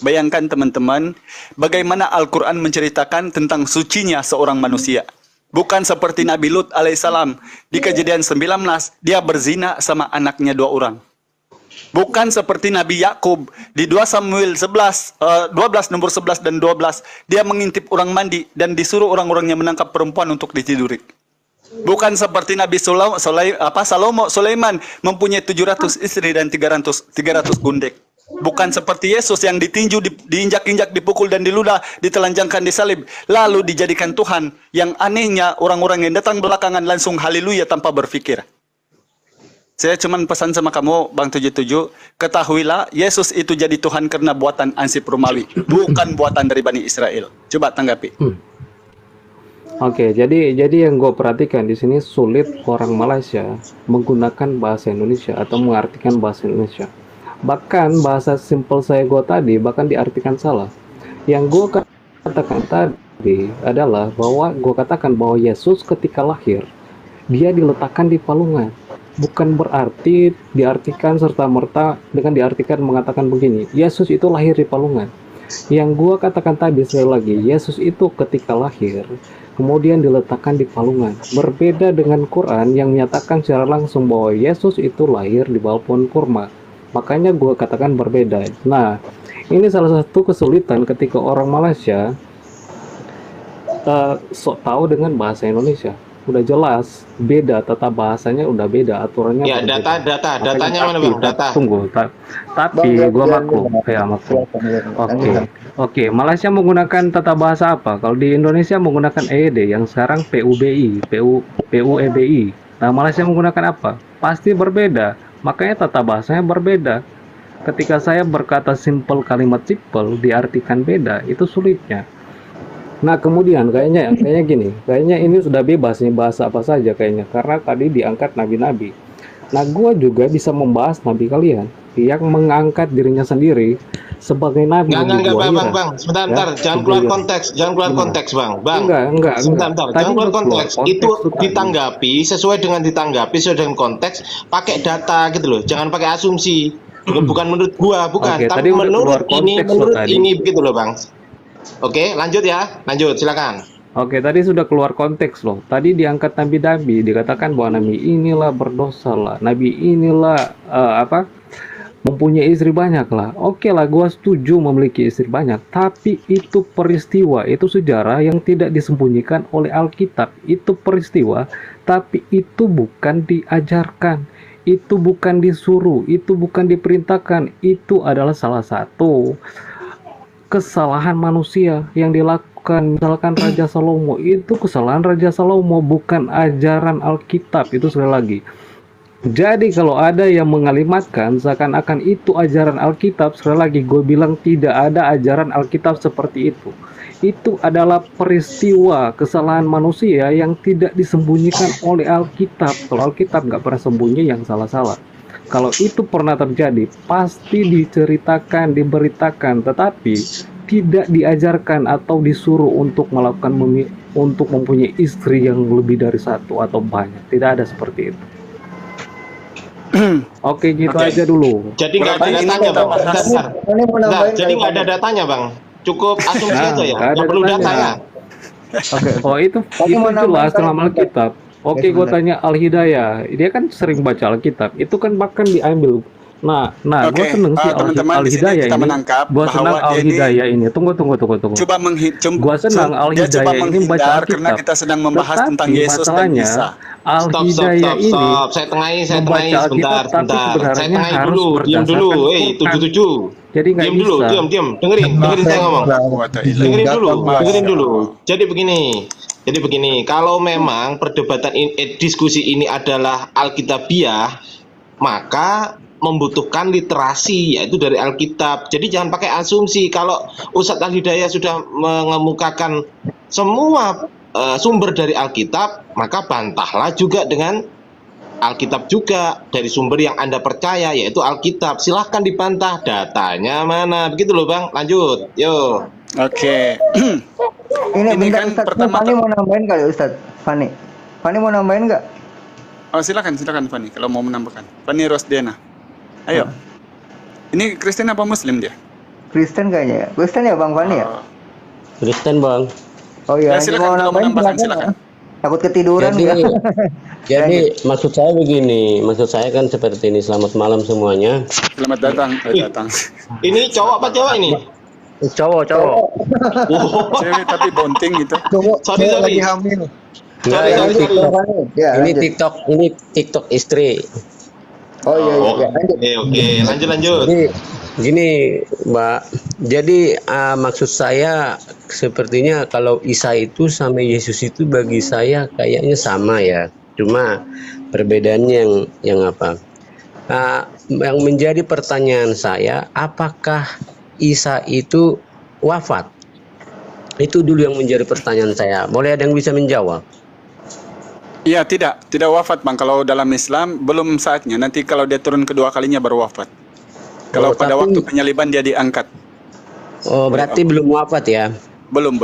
Bayangkan teman-teman, bagaimana Al-Quran menceritakan tentang sucinya seorang manusia. Bukan seperti Nabi Lut alaihissalam. Di Kejadian 19, dia berzina sama anaknya 2 orang. Bukan seperti Nabi Yakub di 2 Samuel 12 nomor 11 dan 12, dia mengintip orang mandi dan disuruh orang-orangnya menangkap perempuan untuk ditiduri. Bukan seperti Nabi Sulaiman mempunyai 700 istri dan 300 gundek. Bukan seperti Yesus yang ditinju, diinjak-injak, dipukul dan diludah, ditelanjangkan, disalib, lalu dijadikan Tuhan. Yang anehnya orang-orang yang datang belakangan langsung haleluya tanpa berpikir. Saya cuma pesan sama kamu, Bang 77, ketahuilah Yesus itu jadi Tuhan karena buatan Ansip Romawi, bukan buatan dari Bani Israel. Coba tanggapi. Oke, jadi yang gue perhatikan di sini sulit orang Malaysia menggunakan bahasa Indonesia atau mengartikan bahasa Indonesia. Bahkan bahasa simple saya gue tadi bahkan diartikan salah. Yang gue katakan tadi adalah bahwa gue katakan bahwa Yesus ketika lahir dia diletakkan di palungan. Bukan berarti diartikan serta-merta dengan diartikan mengatakan begini, Yesus itu lahir di palungan. Yang gua katakan tadi sekali lagi, Yesus itu ketika lahir kemudian diletakkan di palungan. Berbeda dengan Quran yang menyatakan secara langsung bahwa Yesus itu lahir di bawah pohon kurma. Makanya gua katakan berbeda. Nah, ini salah satu kesulitan ketika orang Malaysia sok tahu dengan bahasa Indonesia. Udah jelas beda, tata bahasanya udah beda, aturannya Ya, berbeda. datanya mana Bang? Data. Tunggu, tapi gua maklum. Oke, Malaysia menggunakan tata bahasa apa? Kalau di Indonesia menggunakan EED yang sekarang PUEBI. Nah, Malaysia menggunakan apa? Pasti berbeda. Makanya tata bahasanya berbeda. Ketika saya berkata simple, kalimat simple diartikan beda, itu sulitnya. Nah, kemudian kayaknya gini, kayaknya ini sudah bebas nih bahasa apa saja kayaknya, karena tadi diangkat nabi-nabi. Nah, gua juga bisa membahas nabi kalian yang mengangkat dirinya sendiri sebagai nabi. Enggak, Bang. Sebentar, jangan keluar konteks, Bang. Enggak. Sebentar, jangan keluar konteks. Itu ditanggapi sesuai dengan konteks, pakai data gitu loh. Jangan pakai asumsi. Bukan menurut gua, bukan. Oke, Tapi tadi udah keluar menurut konteks ini begitu loh, Bang. Oke, lanjut, silakan. Oke, tadi sudah keluar konteks loh. Tadi diangkat nabi-nabi, dikatakan bahwa nabi inilah berdosa lah, nabi inilah mempunyai istri banyak lah. Oke lah, gua setuju memiliki istri banyak, tapi itu peristiwa, itu sejarah yang tidak disembunyikan oleh Alkitab. Itu peristiwa, tapi itu bukan diajarkan, itu bukan disuruh, itu bukan diperintahkan. Itu adalah salah satu kesalahan manusia yang dilakukan. Misalkan Raja Salomo, itu kesalahan Raja Salomo, bukan ajaran Alkitab. Itu sekali lagi. Jadi kalau ada yang mengalimatkan seakan-akan itu ajaran Alkitab, sekali lagi gue bilang tidak ada ajaran Alkitab seperti itu. Itu adalah peristiwa kesalahan manusia yang tidak disembunyikan oleh Alkitab. Kalau Alkitab nggak pernah sembunyi yang salah-salah. Kalau itu pernah terjadi, pasti diceritakan, diberitakan, tetapi tidak diajarkan atau disuruh untuk melakukan untuk mempunyai istri yang lebih dari satu atau banyak. Tidak ada seperti itu. Oke, gitu aja dulu. Jadi nggak ada datanya, Bang. Jadi nggak ada datanya, Bang. Cukup asumsi aja ya. Nggak perlu datanya. Oh, itu jelas dalam Alkitab. Oke, gue tanya Al-Hidayah, dia kan sering baca Alkitab, itu kan bahkan diambil. Nah, gue seneng sih Al-Hidayah ini. Gue senang Al-Hidayah ini. Tunggu. Coba Gue senang Al-Hidayah ini baca Alkitab. Karena kita sedang membahas tentang Yesus dan Isa. Al-Hidayah ini. Saya tengahi sebentar. Saya tengahi harus dulu. Diam dulu. 77. Jadi nggak bisa. Diam. Dengerin saya ngomong. Dengerin dulu. Jadi begini, kalau memang perdebatan diskusi ini adalah Alkitabiah, maka membutuhkan literasi, yaitu dari Alkitab. Jadi jangan pakai asumsi. Kalau Ustadz Al-Hidayah sudah mengemukakan semua sumber dari Alkitab, maka bantahlah juga dengan Alkitab juga dari sumber yang Anda percaya, yaitu Alkitab. Silahkan dibantah, datanya mana, begitu loh Bang. Lanjut, yo. Oke. Ini bentar, kan Ustadz, pertama Fani mau nambahin kali Ustadz? Fani mau nambahin nggak? Oh, silakan Fani kalau mau menambahkan. Fani Rosdiana. Ayo. Ini Kristen apa Muslim dia? Kristen kayaknya ya. Kristen ya Bang Fani ya? Kristen bang. Oh iya, Ya, nanti silakan, mau kalau mau nambahin nambahkan, silakan. silakan. Takut ketiduran Jadi, nggak? jadi maksud saya begini, maksud saya kan seperti ini. Selamat malam semuanya. Selamat datang, datang. Ini cowok apa cewek ini? Cowok. Cewek tapi bonting gitu. Sorry. Lagi hamil. Enggak, Sorry, ini sorry, TikTok. Ya, Ini lanjut. TikTok istri. Oh iya, iya, Oh, iya. Lanjut. oke, lanjut. Jadi gini, Mbak. Jadi maksud saya sepertinya kalau Isa itu sama Yesus itu bagi saya kayaknya sama ya. Cuma perbedaannya yang apa? Yang menjadi pertanyaan saya, apakah Isa itu wafat? Itu dulu yang menjadi pertanyaan saya. Boleh ada yang bisa menjawab? Iya, tidak wafat Bang. Kalau dalam Islam belum saatnya. Nanti kalau dia turun kedua kalinya baru wafat. Kalau pada tapi- waktu penyaliban dia diangkat. Oh, berarti belum wafat ya? Belum.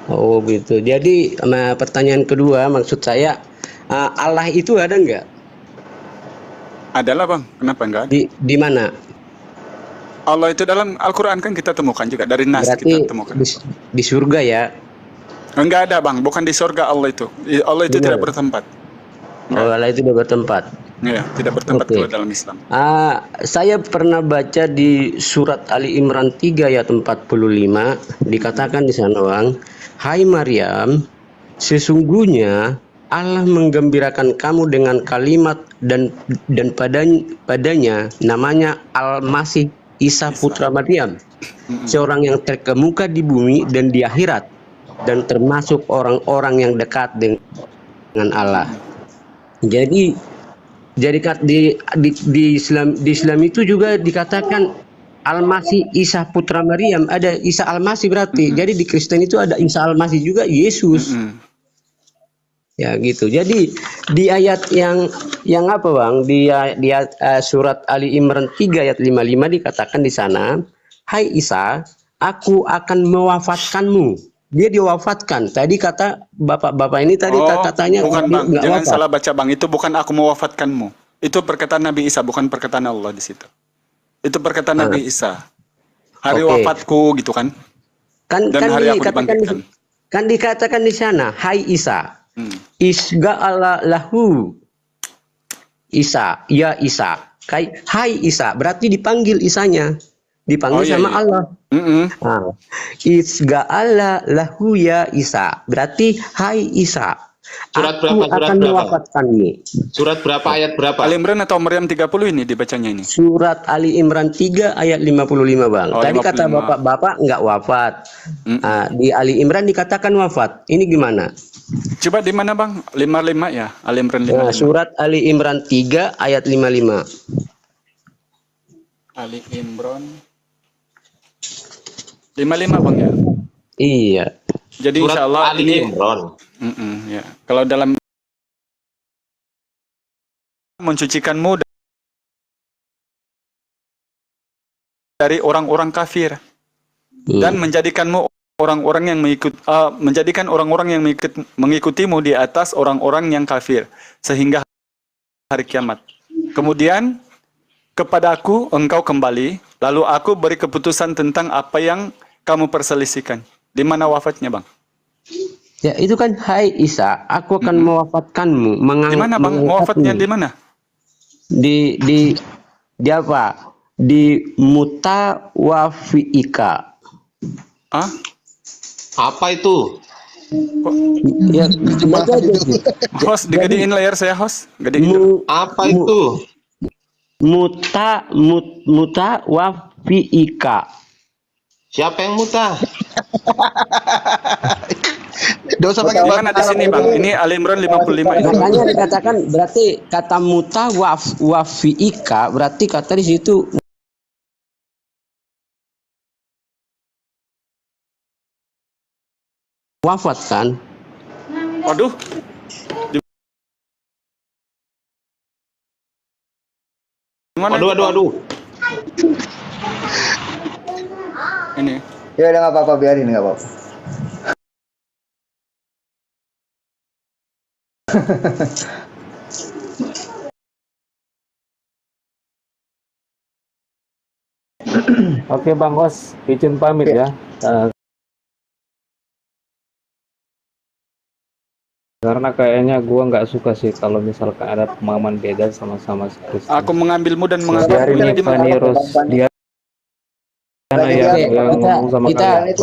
Oh gitu. Jadi pertanyaan kedua maksud saya, Allah itu ada nggak? Adalah Bang. Kenapa enggak ada? Di mana? Allah itu dalam Al-Quran kan kita temukan juga. Dari Nas Berarti kita temukan. di surga ya? Enggak ada Bang. Bukan di surga Allah itu. Allah itu Di tidak mana? bertempat. Oh, Allah itu udah bertempat. Ya, tidak bertempat Oke. kalau dalam Islam. Saya pernah baca di surat Ali Imran 3 ayat 45 dikatakan di sana, Bang, hai Maryam, sesungguhnya Allah menggembirakan kamu dengan kalimat dan padanya namanya Al-Masih Isa putra Maryam, seorang yang terkemuka di bumi dan di akhirat, dan termasuk orang-orang yang dekat dengan Allah. Jadi di Islam itu juga dikatakan Al-Masih Isa putra Maryam, ada Isa Al-Masih berarti. Jadi di Kristen itu ada Isa Al-Masih juga Yesus. Ya gitu. Jadi di ayat yang apa Bang? Di surat Ali Imran 3 ayat 55 dikatakan di sana, hai Isa, aku akan mewafatkanmu. Dia diwafatkan. Tadi kata bapak-bapak ini tadi katanya bukan dia Bang, nggak jangan wafat. salah baca Bang. Itu bukan aku mewafatkanmu. Itu perkataan Nabi Isa, bukan perkataan Allah di situ. Itu perkataan Nabi Isa. Hari Oke. wafatku gitu kan. Dan hari aku dibangkitkan. Kan dikatakan di sana, hai Isa, isga'ala lahu Isa, ya Isa. Hai Isa, berarti dipanggil Isanya. Dipanggil sama Allah. Isga'ala lahu ya Isa. Berarti hai Isa, Surat aku berapa? Surat akan berapa? mewafatkanmu. Surat berapa, ayat berapa? Ali Imran atau Maryam 30 ini dibacanya ini. Surat Ali Imran 3 ayat 55 Bang. Oh, Tadi 55. kata bapak-bapak nggak wafat. Di Ali Imran dikatakan wafat. Ini gimana? Coba di mana Bang? 55 ya. Ali Imran 55. Nah, surat Ali Imran 3 ayat 55. Ali Imran 55 Bang ya. Iya. Jadi Surat insya Allah Ali ini Imran. ya. Kalau dalam mencucikanmu dari orang-orang kafir dan menjadikanmu orang-orang yang menjadikan orang-orang yang mengikutimu di atas orang-orang yang kafir sehingga hari kiamat. Kemudian kepadaku engkau kembali, lalu aku beri keputusan tentang apa yang kamu perselisihkan. Di mana wafatnya Bang? Ya, itu kan hai Isa, aku akan mewafatkanmu. Di mana Bang? Wafatnya di mana? Di apa? Di mutawafiika. Ah? Apa itu? Ya, baca aja. Host, digedein layar saya, host. Gedein dulu. Apa itu? Mutawafiika. Siapa yang muta? Dosa pakai Di mana di sini Bang? Ini Ali Imran 55 ini. Makanya dikatakan berarti kata mutawafiika berarti kata di situ wafat kan? Waduh. Di mana? Aduh. Ini. Ya udah nggak apa-apa, biarin nggak apa-apa. Oke Bang Os, izin pamit ya. Karena kayaknya gua nggak suka sih kalau misalkan ada pemahaman beda sama-sama Kristen. Aku mengambilmu dan Biarin menganggapmu nih jadi Vanirus, dia yang ngomong sama kalian.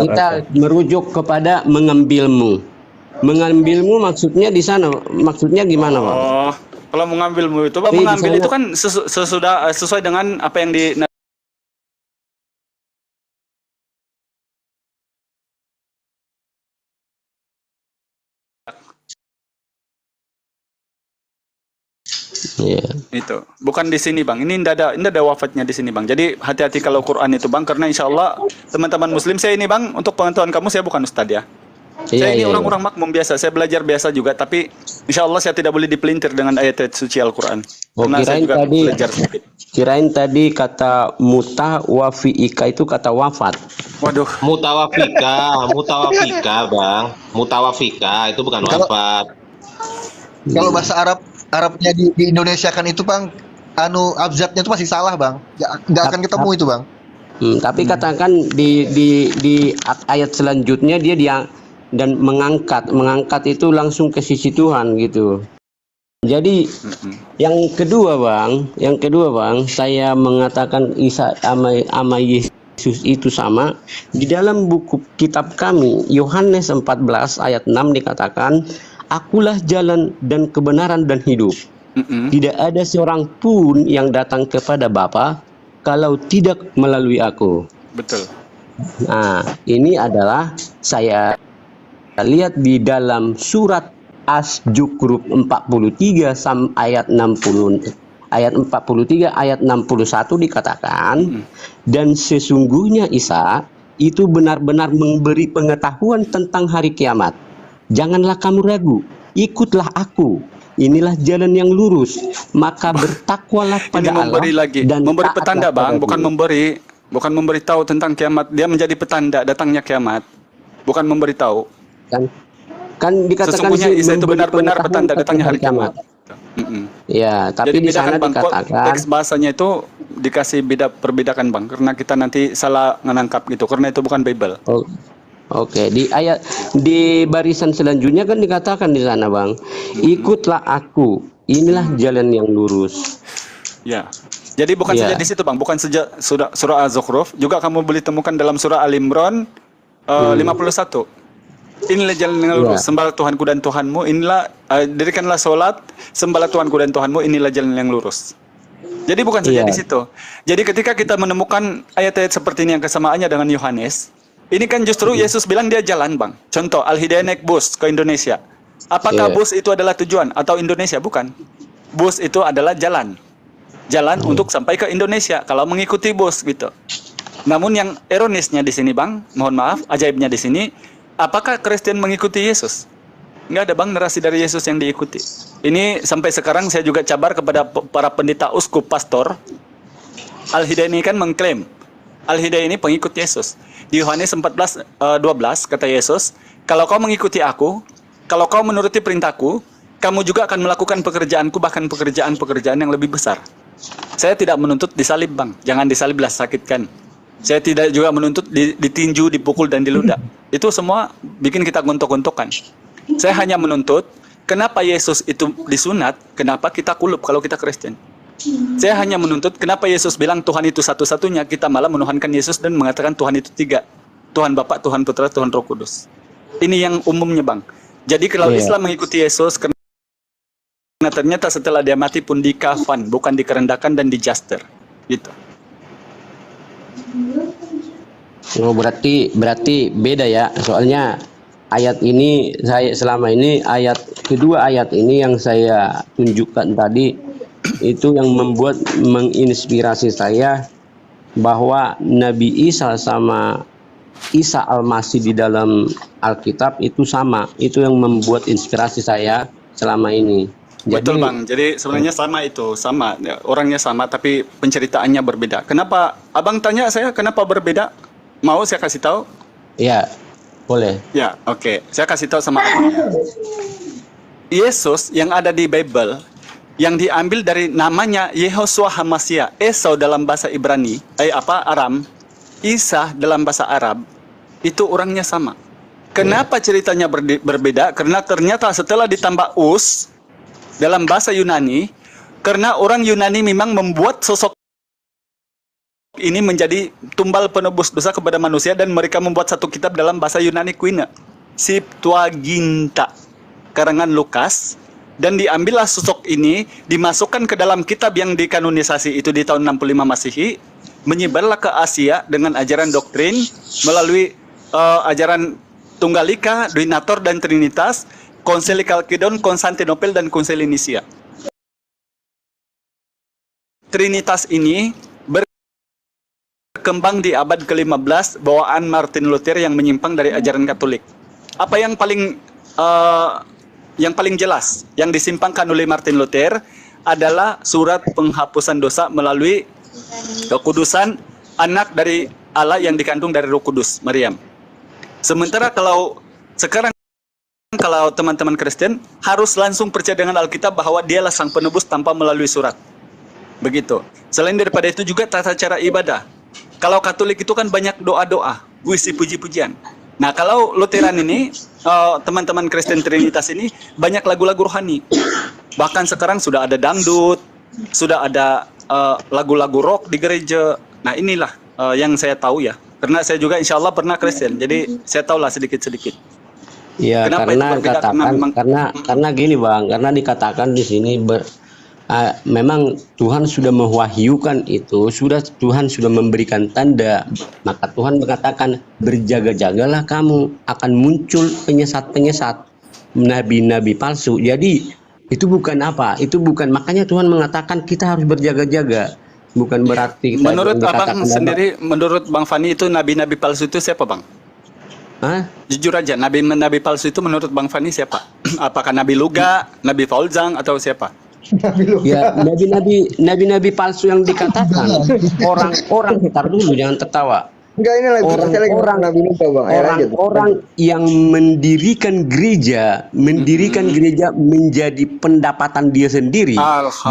Kita merujuk kepada mengambilmu. Mengambilmu maksudnya di sana, maksudnya gimana, Bang? Oh, kalau mengambilmu itu, Bang, Jadi di mengambil sana- itu kan sesuai dengan apa yang di Iya. itu. Bukan di sini, Bang. Ini ndak ada wafatnya di sini, Bang. Jadi hati-hati kalau Quran itu, Bang, karena insya Allah teman-teman Muslim saya ini, Bang, untuk pengetahuan kamu saya bukan ustadz ya. Saya ini Iya. orang-orang makmum biasa, saya belajar biasa juga, tapi insya Allah saya tidak boleh dipelintir dengan ayat-ayat suci Al-Quran. Oh, Karena saya kirain juga tadi- belajar sedikit. Kirain tadi kata muta wa fiika itu kata wafat. Waduh, Mutawafika, Bang. Mutawafika itu bukan Kalau- wafat. Kalau bahasa Arabnya di Indonesia kan itu Bang, abjadnya itu masih salah Bang. Nggak akan ketemu itu Bang. Tapi katakan di ayat selanjutnya dia dan mengangkat itu langsung ke sisi Tuhan gitu. Jadi yang kedua bang, saya mengatakan Isa ama Yesus itu sama. Di dalam buku kitab kami Yohanes 14 ayat 6 dikatakan, akulah jalan dan kebenaran dan hidup. Tidak ada seorang pun yang datang kepada Bapa kalau tidak melalui aku. betul. Nah, ini adalah saya lihat di dalam surat As-Zukhruf 43 ayat 60 ayat 43 ayat 61 dikatakan, dan sesungguhnya Isa itu benar-benar memberi pengetahuan tentang hari kiamat. Janganlah kamu ragu, ikutlah aku. Inilah jalan yang lurus, maka bertakwalah Ini pada Allah memberi lagi, dan memberi taatlah petanda, Bang, pada Dia. bukan memberitahu tentang kiamat. Dia menjadi petanda datangnya kiamat, bukan memberitahu. Kan dikatakan Sesungguhnya sih Isa itu memberi benar-benar pengetahuan petanda tentang datangnya hari kiamat. Ya, tapi Jadi di sana bedakan, Bang, dikatakan teks bahasanya itu dikasih perbedakan, Bang, karena kita nanti salah menangkap gitu, karena itu bukan Bible. oh, oke, di barisan selanjutnya kan dikatakan di sana, Bang, ikutlah aku, inilah jalan yang lurus. Ya. Jadi bukan Ya. saja di situ, Bang, bukan saja surah Az-Zukhruf, juga kamu boleh temukan dalam surah Al-Imran 51. Inilah jalan yang lurus, sembahlah Tuhanku dan Tuhanmu, inilah dirikanlah sholat, sembahlah Tuhanku dan Tuhanmu, inilah jalan yang lurus. Jadi bukan saja Iya. di situ. Jadi ketika kita menemukan ayat-ayat seperti ini yang kesamaannya dengan Yohanes, ini kan justru Yesus bilang dia jalan, Bang. Contoh, Al-Hidayah naik bus ke Indonesia. Apakah Iya. bus itu adalah tujuan atau Indonesia? Bukan. Bus itu adalah jalan. Jalan untuk sampai ke Indonesia kalau mengikuti bus gitu. Namun yang ironisnya di sini, Bang, mohon maaf, ajaibnya di sini, apakah Kristen mengikuti Yesus? Nggak ada, Bang, narasi dari Yesus yang diikuti. Ini sampai sekarang saya juga cabar kepada para pendeta uskup pastor. Al-Hidayah ini kan mengklaim Al-Hidayah ini pengikut Yesus. Di Yohanes 14:12 kata Yesus, kalau kau mengikuti aku, kalau kau menuruti perintahku, kamu juga akan melakukan pekerjaanku, bahkan pekerjaan-pekerjaan yang lebih besar. Saya tidak menuntut disalib, Bang. Jangan disaliblah, sakitkan. Saya tidak juga menuntut ditinju, dipukul, dan diludak. Itu semua bikin kita gontok-gontokan. Saya hanya menuntut, kenapa Yesus itu disunat, kenapa kita kulup kalau kita Kristen. Saya hanya menuntut, kenapa Yesus bilang Tuhan itu satu-satunya, kita malah menuhankan Yesus dan mengatakan Tuhan itu tiga. Tuhan Bapa, Tuhan Putra, Tuhan Roh Kudus. Ini yang umumnya, Bang. Jadi kalau Iya. Islam mengikuti Yesus, karena ternyata setelah dia mati pun dikafan, bukan dikerendahkan dan dijaster. Gitu. Oh, berarti beda ya. Soalnya ayat ini selama ini kedua ayat ini yang saya tunjukkan tadi itu yang menginspirasi saya bahwa Nabi Isa sama Isa Al-Masih di dalam Alkitab itu sama. Itu yang membuat inspirasi saya selama ini. Betul, Bang. Jadi sebenarnya sama itu, sama. Orangnya sama tapi penceritaannya berbeda. Kenapa? Abang tanya saya kenapa berbeda? Mau saya kasih tahu? Ya, boleh. Ya, oke. Saya kasih tahu sama abang ya. Yesus yang ada di Bible yang diambil dari namanya Yehoshua Hamasya. Esau dalam bahasa Ibrani, Aram, Isa dalam bahasa Arab, itu orangnya sama. Kenapa ceritanya berbeda? Karena ternyata setelah ditambah us dalam bahasa Yunani, karena orang Yunani memang membuat sosok ini menjadi tumbal penebus dosa kepada manusia, dan mereka membuat satu kitab dalam bahasa Yunani kuno, Septuaginta, karangan Lukas, dan diambillah sosok ini dimasukkan ke dalam kitab yang dikanonisasi itu di tahun 65 Masehi, menyebarlah ke Asia dengan ajaran doktrin melalui ajaran Tunggalika, Donator dan Trinitas, Konsili Kalkedon, Konstantinopel dan Konsili Nisia. Trinitas ini berkembang di abad ke-15 bawaan Martin Luther yang menyimpang dari ajaran Katolik. Apa yang paling jelas yang disimpangkan oleh Martin Luther adalah surat penghapusan dosa melalui kekudusan anak dari Allah yang dikandung dari Roh Kudus, Maryam. Sementara kalau sekarang kalau teman-teman Kristen harus langsung percaya dengan Alkitab bahwa dialah sang penebus tanpa melalui surat. Begitu. Selain daripada itu juga tata cara ibadah. Kalau Katolik itu kan banyak doa-doa, puisi puji-pujian. Nah, kalau Lutheran ini, teman-teman Kristen Trinitas ini banyak lagu-lagu rohani. Bahkan sekarang sudah ada dangdut, sudah ada lagu-lagu rock di gereja. Nah, inilah yang saya tahu ya. Karena saya juga insya Allah pernah Kristen, jadi saya tahulah sedikit-sedikit. Iya, karena gini Bang, karena dikatakan di sini memang Tuhan sudah mewahyukan itu, Tuhan sudah memberikan tanda, maka Tuhan mengatakan berjaga-jagalah kamu, akan muncul penyesat-penyesat, nabi-nabi palsu. Jadi itu bukan apa, itu bukan, makanya Tuhan mengatakan kita harus berjaga-jaga, bukan berarti kita menurut Abang sendiri, menurut Bang Fani itu nabi-nabi palsu itu siapa Bang? Hah? Jujur aja, nabi palsu itu menurut Bang Fani siapa? Apakah Nabi Luga, Nabi Faulzang atau siapa? Ya, nabi-nabi palsu yang dikatakan orang tar dulu, jangan tertawa. Enggak, ini lagi orang Nabi Luka, Bang. Orang yang mendirikan gereja menjadi pendapatan dia sendiri,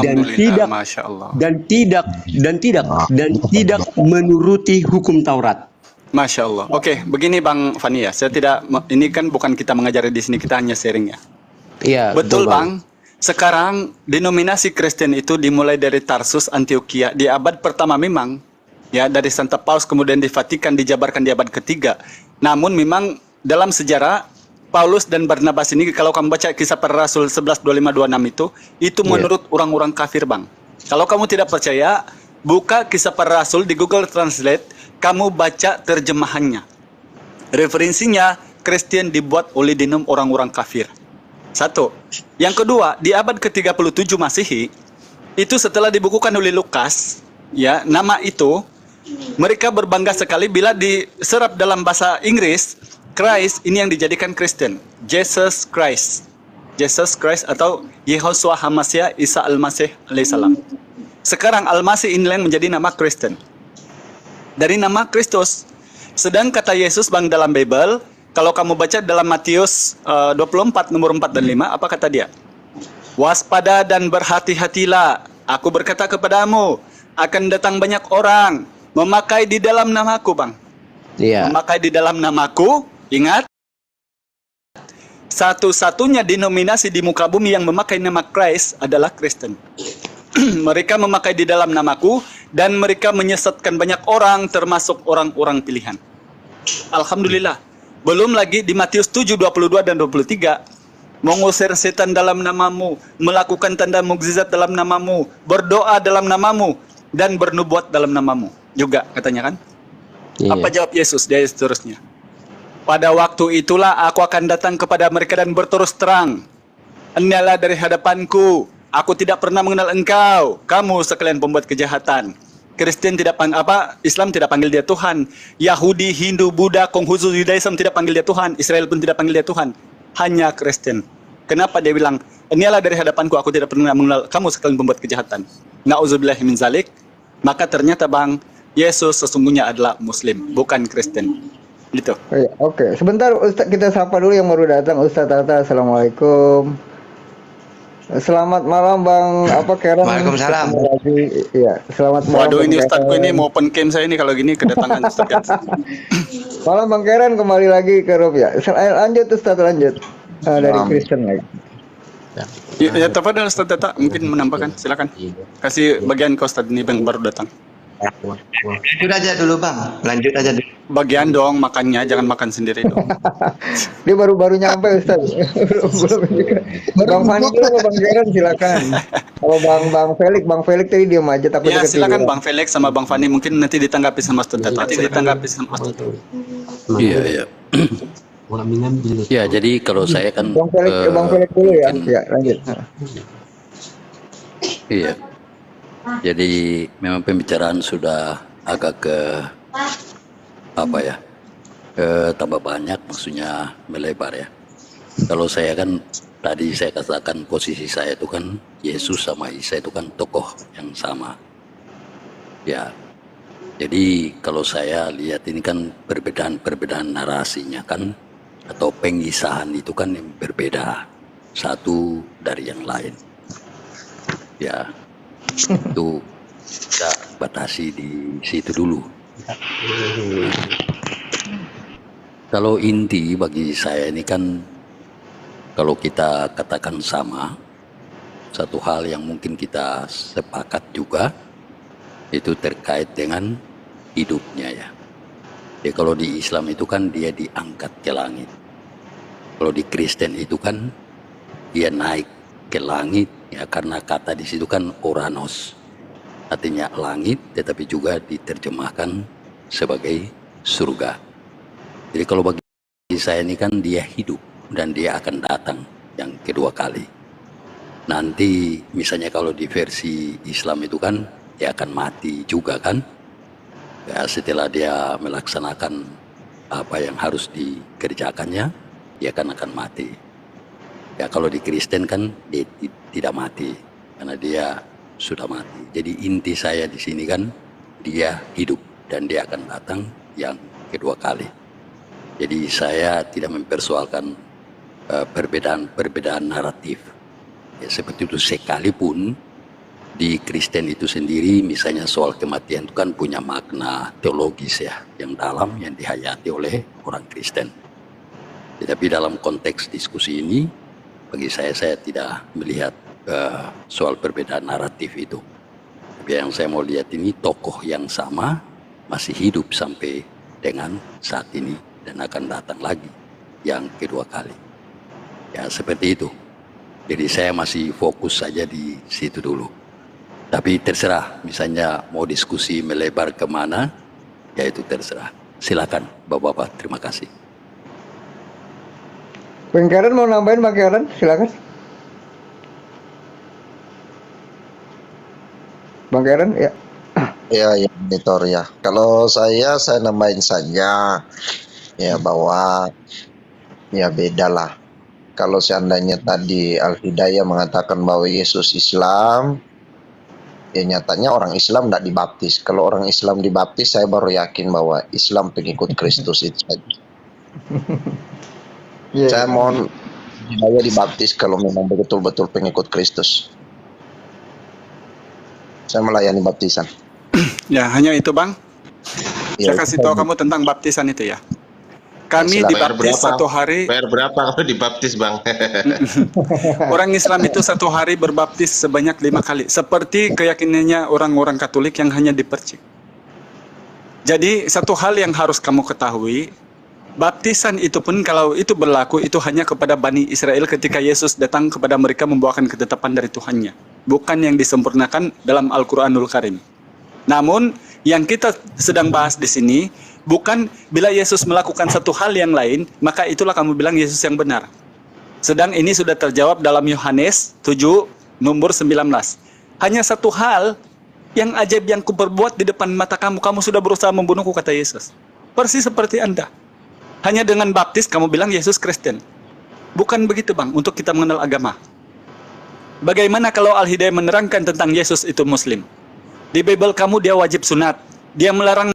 dan tidak, Masya Allah. dan tidak menuruti hukum Taurat. Masya Allah. Oke, begini Bang Fani ya. Saya tidak, ini kan bukan kita mengajari di sini, kita hanya sharing ya. Iya, betul Bang. Sekarang denominasi Kristen itu dimulai dari Tarsus, Antioquia di abad pertama memang ya, dari Santa Paus, kemudian di Vatikan, dijabarkan di abad ketiga. Namun memang dalam sejarah Paulus dan Barnabas ini, kalau kamu baca Kisah Para Rasul 11:25-26 itu menurut orang-orang kafir Bang. Kalau kamu tidak percaya, buka Kisah Para Rasul di Google Translate, kamu baca terjemahannya. Referensinya Kristen dibuat oleh denom orang-orang kafir. Satu. Yang kedua, di abad ke-37 Masehi, itu setelah dibukukan oleh Lukas, ya, nama itu mereka berbangga sekali bila diserap dalam bahasa Inggris, Christ ini yang dijadikan Kristen, Jesus Christ atau Yehoshua Hamasya Isa Al-Masih alaihissalam. Sekarang Al-Masih ini yang menjadi nama Kristen dari nama Kristus. Sedang kata Yesus Bang dalam Bible, kalau kamu baca dalam Matius 24 nomor 4 dan 5, apa kata dia? Waspada dan berhati-hatilah, aku berkata kepadamu, akan datang banyak orang memakai di dalam namaku Bang. Iya. Memakai di dalam namaku, ingat, satu-satunya denominasi di muka bumi yang memakai nama Christ adalah Kristen. Mereka memakai di dalam namaku dan mereka menyesatkan banyak orang, termasuk orang-orang pilihan. Alhamdulillah. Belum lagi di Matius 7:22 dan 23, mengusir setan dalam namamu, melakukan tanda mukjizat dalam namamu, berdoa dalam namamu, dan bernubuat dalam namamu. Juga katanya kan? Iya. Apa jawab Yesus? Dia seterusnya. Pada waktu itulah aku akan datang kepada mereka dan berterus terang, inilah dari hadapanku, aku tidak pernah mengenal engkau, kamu sekalian pembuat kejahatan. Kristen tidak Islam tidak panggil dia Tuhan. Yahudi, Hindu, Buddha, Konghucu, Judaism tidak panggil dia Tuhan. Israel pun tidak panggil dia Tuhan. Hanya Kristen. Kenapa dia bilang, inilah dari hadapanku, aku tidak pernah mengenal kamu sekalian pembuat kejahatan. Na'udzubillahi min zalik. Maka ternyata Bang, Yesus sesungguhnya adalah Muslim, bukan Kristen. Gitu. Oke. Sebentar Ustaz, kita sapa dulu yang baru datang. Ustaz Tata, Assalamualaikum. Selamat malam Bang Karen. Waalaikumsalam. Ketemu lagi. Iya, selamat malam. Waduh, Bang ini Ustadku Karen. ini mau open cam saya ini kalau gini kedatangan Ustadz kan. Malam Bang Karen, kembali lagi ke Rob ya. Lanjut Ustadz, lanjut. Dari Kristen lagi. Ya, tafadhol Ustadz Tata, mungkin menambahkan, silakan. Kasih bagian ke Ustadz ini Bang baru datang. Lanjut aja dulu Bang, lanjut aja dulu. Bagian dong makannya, jangan makan sendiri dong. Dia baru nyampe Ustadz. Belum juga. Bang Fani dulu apa Bang Karen, silakan. Kalau Bang Felix tadi diam aja takut Ya, ketiduran. silakan Bang Felix sama Bang Fani, mungkin nanti ditanggapi sama Ustadz Tata. Iya. Ya, jadi kalau saya kan Bang Felix dulu ya. Ya, lanjut. iya. Jadi memang pembicaraan sudah agak ke apa ya? Tambah banyak, maksudnya melebar ya. Kalau saya kan tadi saya katakan posisi saya itu kan Yesus sama Isa itu kan tokoh yang sama. Ya. Jadi kalau saya lihat ini kan perbedaan narasinya kan, atau pengisahan itu kan yang berbeda satu dari yang lain. Ya, itu kita batasi di situ dulu. Kalau inti bagi saya ini kan, kalau kita katakan sama, satu hal yang mungkin kita sepakat juga, itu terkait dengan hidupnya ya. Ya kalau di Islam itu kan dia diangkat ke langit. Kalau di Kristen itu kan dia naik ke langit ya, karena kata di situ kan Oranos, artinya langit, tetapi juga diterjemahkan sebagai surga. Jadi kalau bagi saya ini kan dia hidup dan dia akan datang yang kedua kali. Nanti misalnya kalau di versi Islam itu kan dia akan mati juga kan. Ya, setelah dia melaksanakan apa yang harus dikerjakannya, dia akan mati. Ya kalau di Kristen kan dia tidak mati karena dia sudah mati. Jadi inti saya di sini kan dia hidup dan dia akan datang yang kedua kali. Jadi saya tidak mempersoalkan perbedaan naratif. Ya, seperti itu sekalipun di Kristen itu sendiri misalnya soal kematian itu kan punya makna teologis ya yang dalam yang dihayati oleh orang Kristen. Tetapi dalam konteks diskusi ini bagi saya tidak melihat soal perbedaan naratif itu. Tapi yang saya mau lihat ini tokoh yang sama masih hidup sampai dengan saat ini dan akan datang lagi yang kedua kali. Ya seperti itu. Jadi saya masih fokus saja di situ dulu. Tapi terserah, misalnya mau diskusi melebar kemana, ya itu terserah. Silakan, Bapak-bapak. Terima kasih. Bang Karen mau nambahin Bang Karen, silakan. Bang Karen, ya. Ya, monitor ya. Kalau saya nambahin saja ya bahwa ya beda lah. Kalau seandainya tadi Al-Hidayah mengatakan bahwa Yesus Islam, ya nyatanya orang Islam tidak dibaptis. Kalau orang Islam dibaptis, saya baru yakin bahwa Islam pengikut Kristus itu saja. Saya mohon saya dibaptis kalau memang betul-betul pengikut Kristus. Saya melayani baptisan. Ya, hanya itu Bang. Ya, Saya kasih tahu kamu tentang baptisan itu ya. Kami dibaptis satu hari. Bayar berapa kalau dibaptis Bang? Orang Islam itu satu hari berbaptis sebanyak 5 kali. Seperti keyakinannya orang-orang Katolik yang hanya dipercik. Jadi satu hal yang harus kamu ketahui, baptisan itu pun kalau itu berlaku itu hanya kepada Bani Israel ketika Yesus datang kepada mereka membawakan ketetapan dari Tuhannya. Bukan yang disempurnakan dalam Al-Quranul Karim. Namun yang kita sedang bahas di sini bukan bila Yesus melakukan satu hal yang lain, maka itulah kamu bilang Yesus yang benar. Sedang ini sudah terjawab dalam Yohanes 7 nomor 19. Hanya satu hal yang ajaib yang kuperbuat di depan mata kamu, kamu sudah berusaha membunuhku, kata Yesus. Persis seperti Anda. Hanya dengan baptis kamu bilang Yesus Kristen. Bukan begitu Bang, untuk kita mengenal agama. Bagaimana kalau Al-Hidayah menerangkan tentang Yesus itu Muslim? Di Bible kamu dia wajib sunat. Dia melarang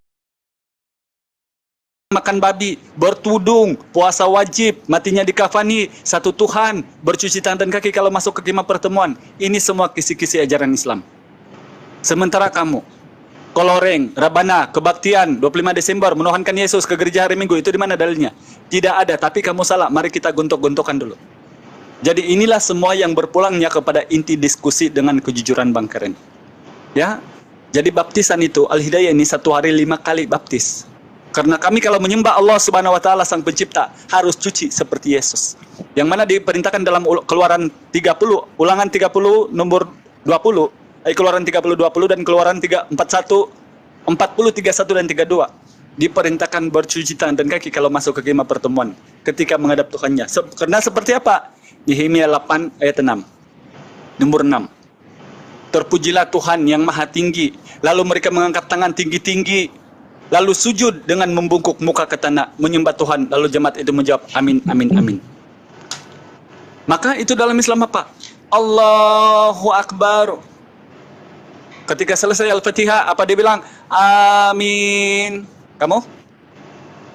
makan babi, bertudung, puasa wajib, matinya dikafani, satu Tuhan, bercuci tangan dan kaki kalau masuk ke kemah pertemuan. Ini semua kisi-kisi ajaran Islam. Sementara kamu, koloreng, rabana, kebaktian, 25 Desember, menuhankan Yesus ke gereja hari Minggu, itu di mana dalilnya? Tidak ada, tapi kamu salah. Mari kita gontok-gontokan dulu. Jadi inilah semua yang berpulangnya kepada inti diskusi dengan kejujuran Bang Karen. Ya, jadi baptisan itu, Al-Hidayah ini 1 hari 5 kali baptis. Karena kami kalau menyembah Allah Subhanahu wa taala Sang Pencipta harus cuci seperti Yesus. Yang mana diperintahkan dalam Keluaran 30, Ulangan 30 nomor 20, Keluaran 30 20 dan Keluaran 41 40 31 dan 32. Diperintahkan bercuci tangan dan kaki kalau masuk ke kemah pertemuan ketika menghadap Tuhannya. Karena seperti apa? Nehemia 8 ayat 6. Nomor 6. Terpujilah Tuhan yang Maha Tinggi. Lalu mereka mengangkat tangan tinggi-tinggi, lalu sujud dengan membungkuk muka ke tanah, menyembah Tuhan. Lalu jemaat itu menjawab, amin, amin, amin. Maka itu dalam Islam apa? Allahu Akbar. Ketika selesai Al-Fatihah, apa dia bilang? Amin. Kamu?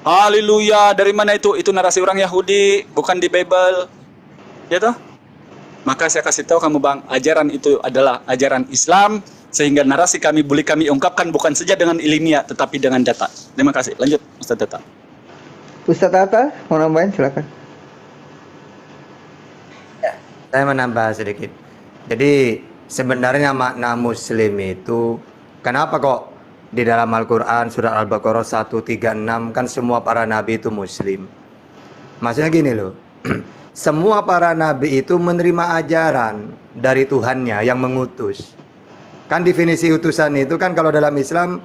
Haleluya. Dari mana itu? Itu narasi orang Yahudi, bukan di Bible. Ya toh? Maka saya kasih tahu kamu Bang, ajaran itu adalah ajaran Islam, sehingga narasi kami boleh kami ungkapkan bukan saja dengan ilmiah, tetapi dengan data. Terima kasih. Lanjut, Ustaz Tata. Ustaz Tata, mau nambahin silakan. Ya, saya menambah sedikit. Jadi sebenarnya makna Muslim itu, kenapa kok di dalam Al-Quran surat Al-Baqarah 136 kan semua para nabi itu Muslim? Maksudnya gini loh. Semua para nabi itu menerima ajaran dari Tuhannya yang mengutus. Kan definisi utusan itu kan kalau dalam Islam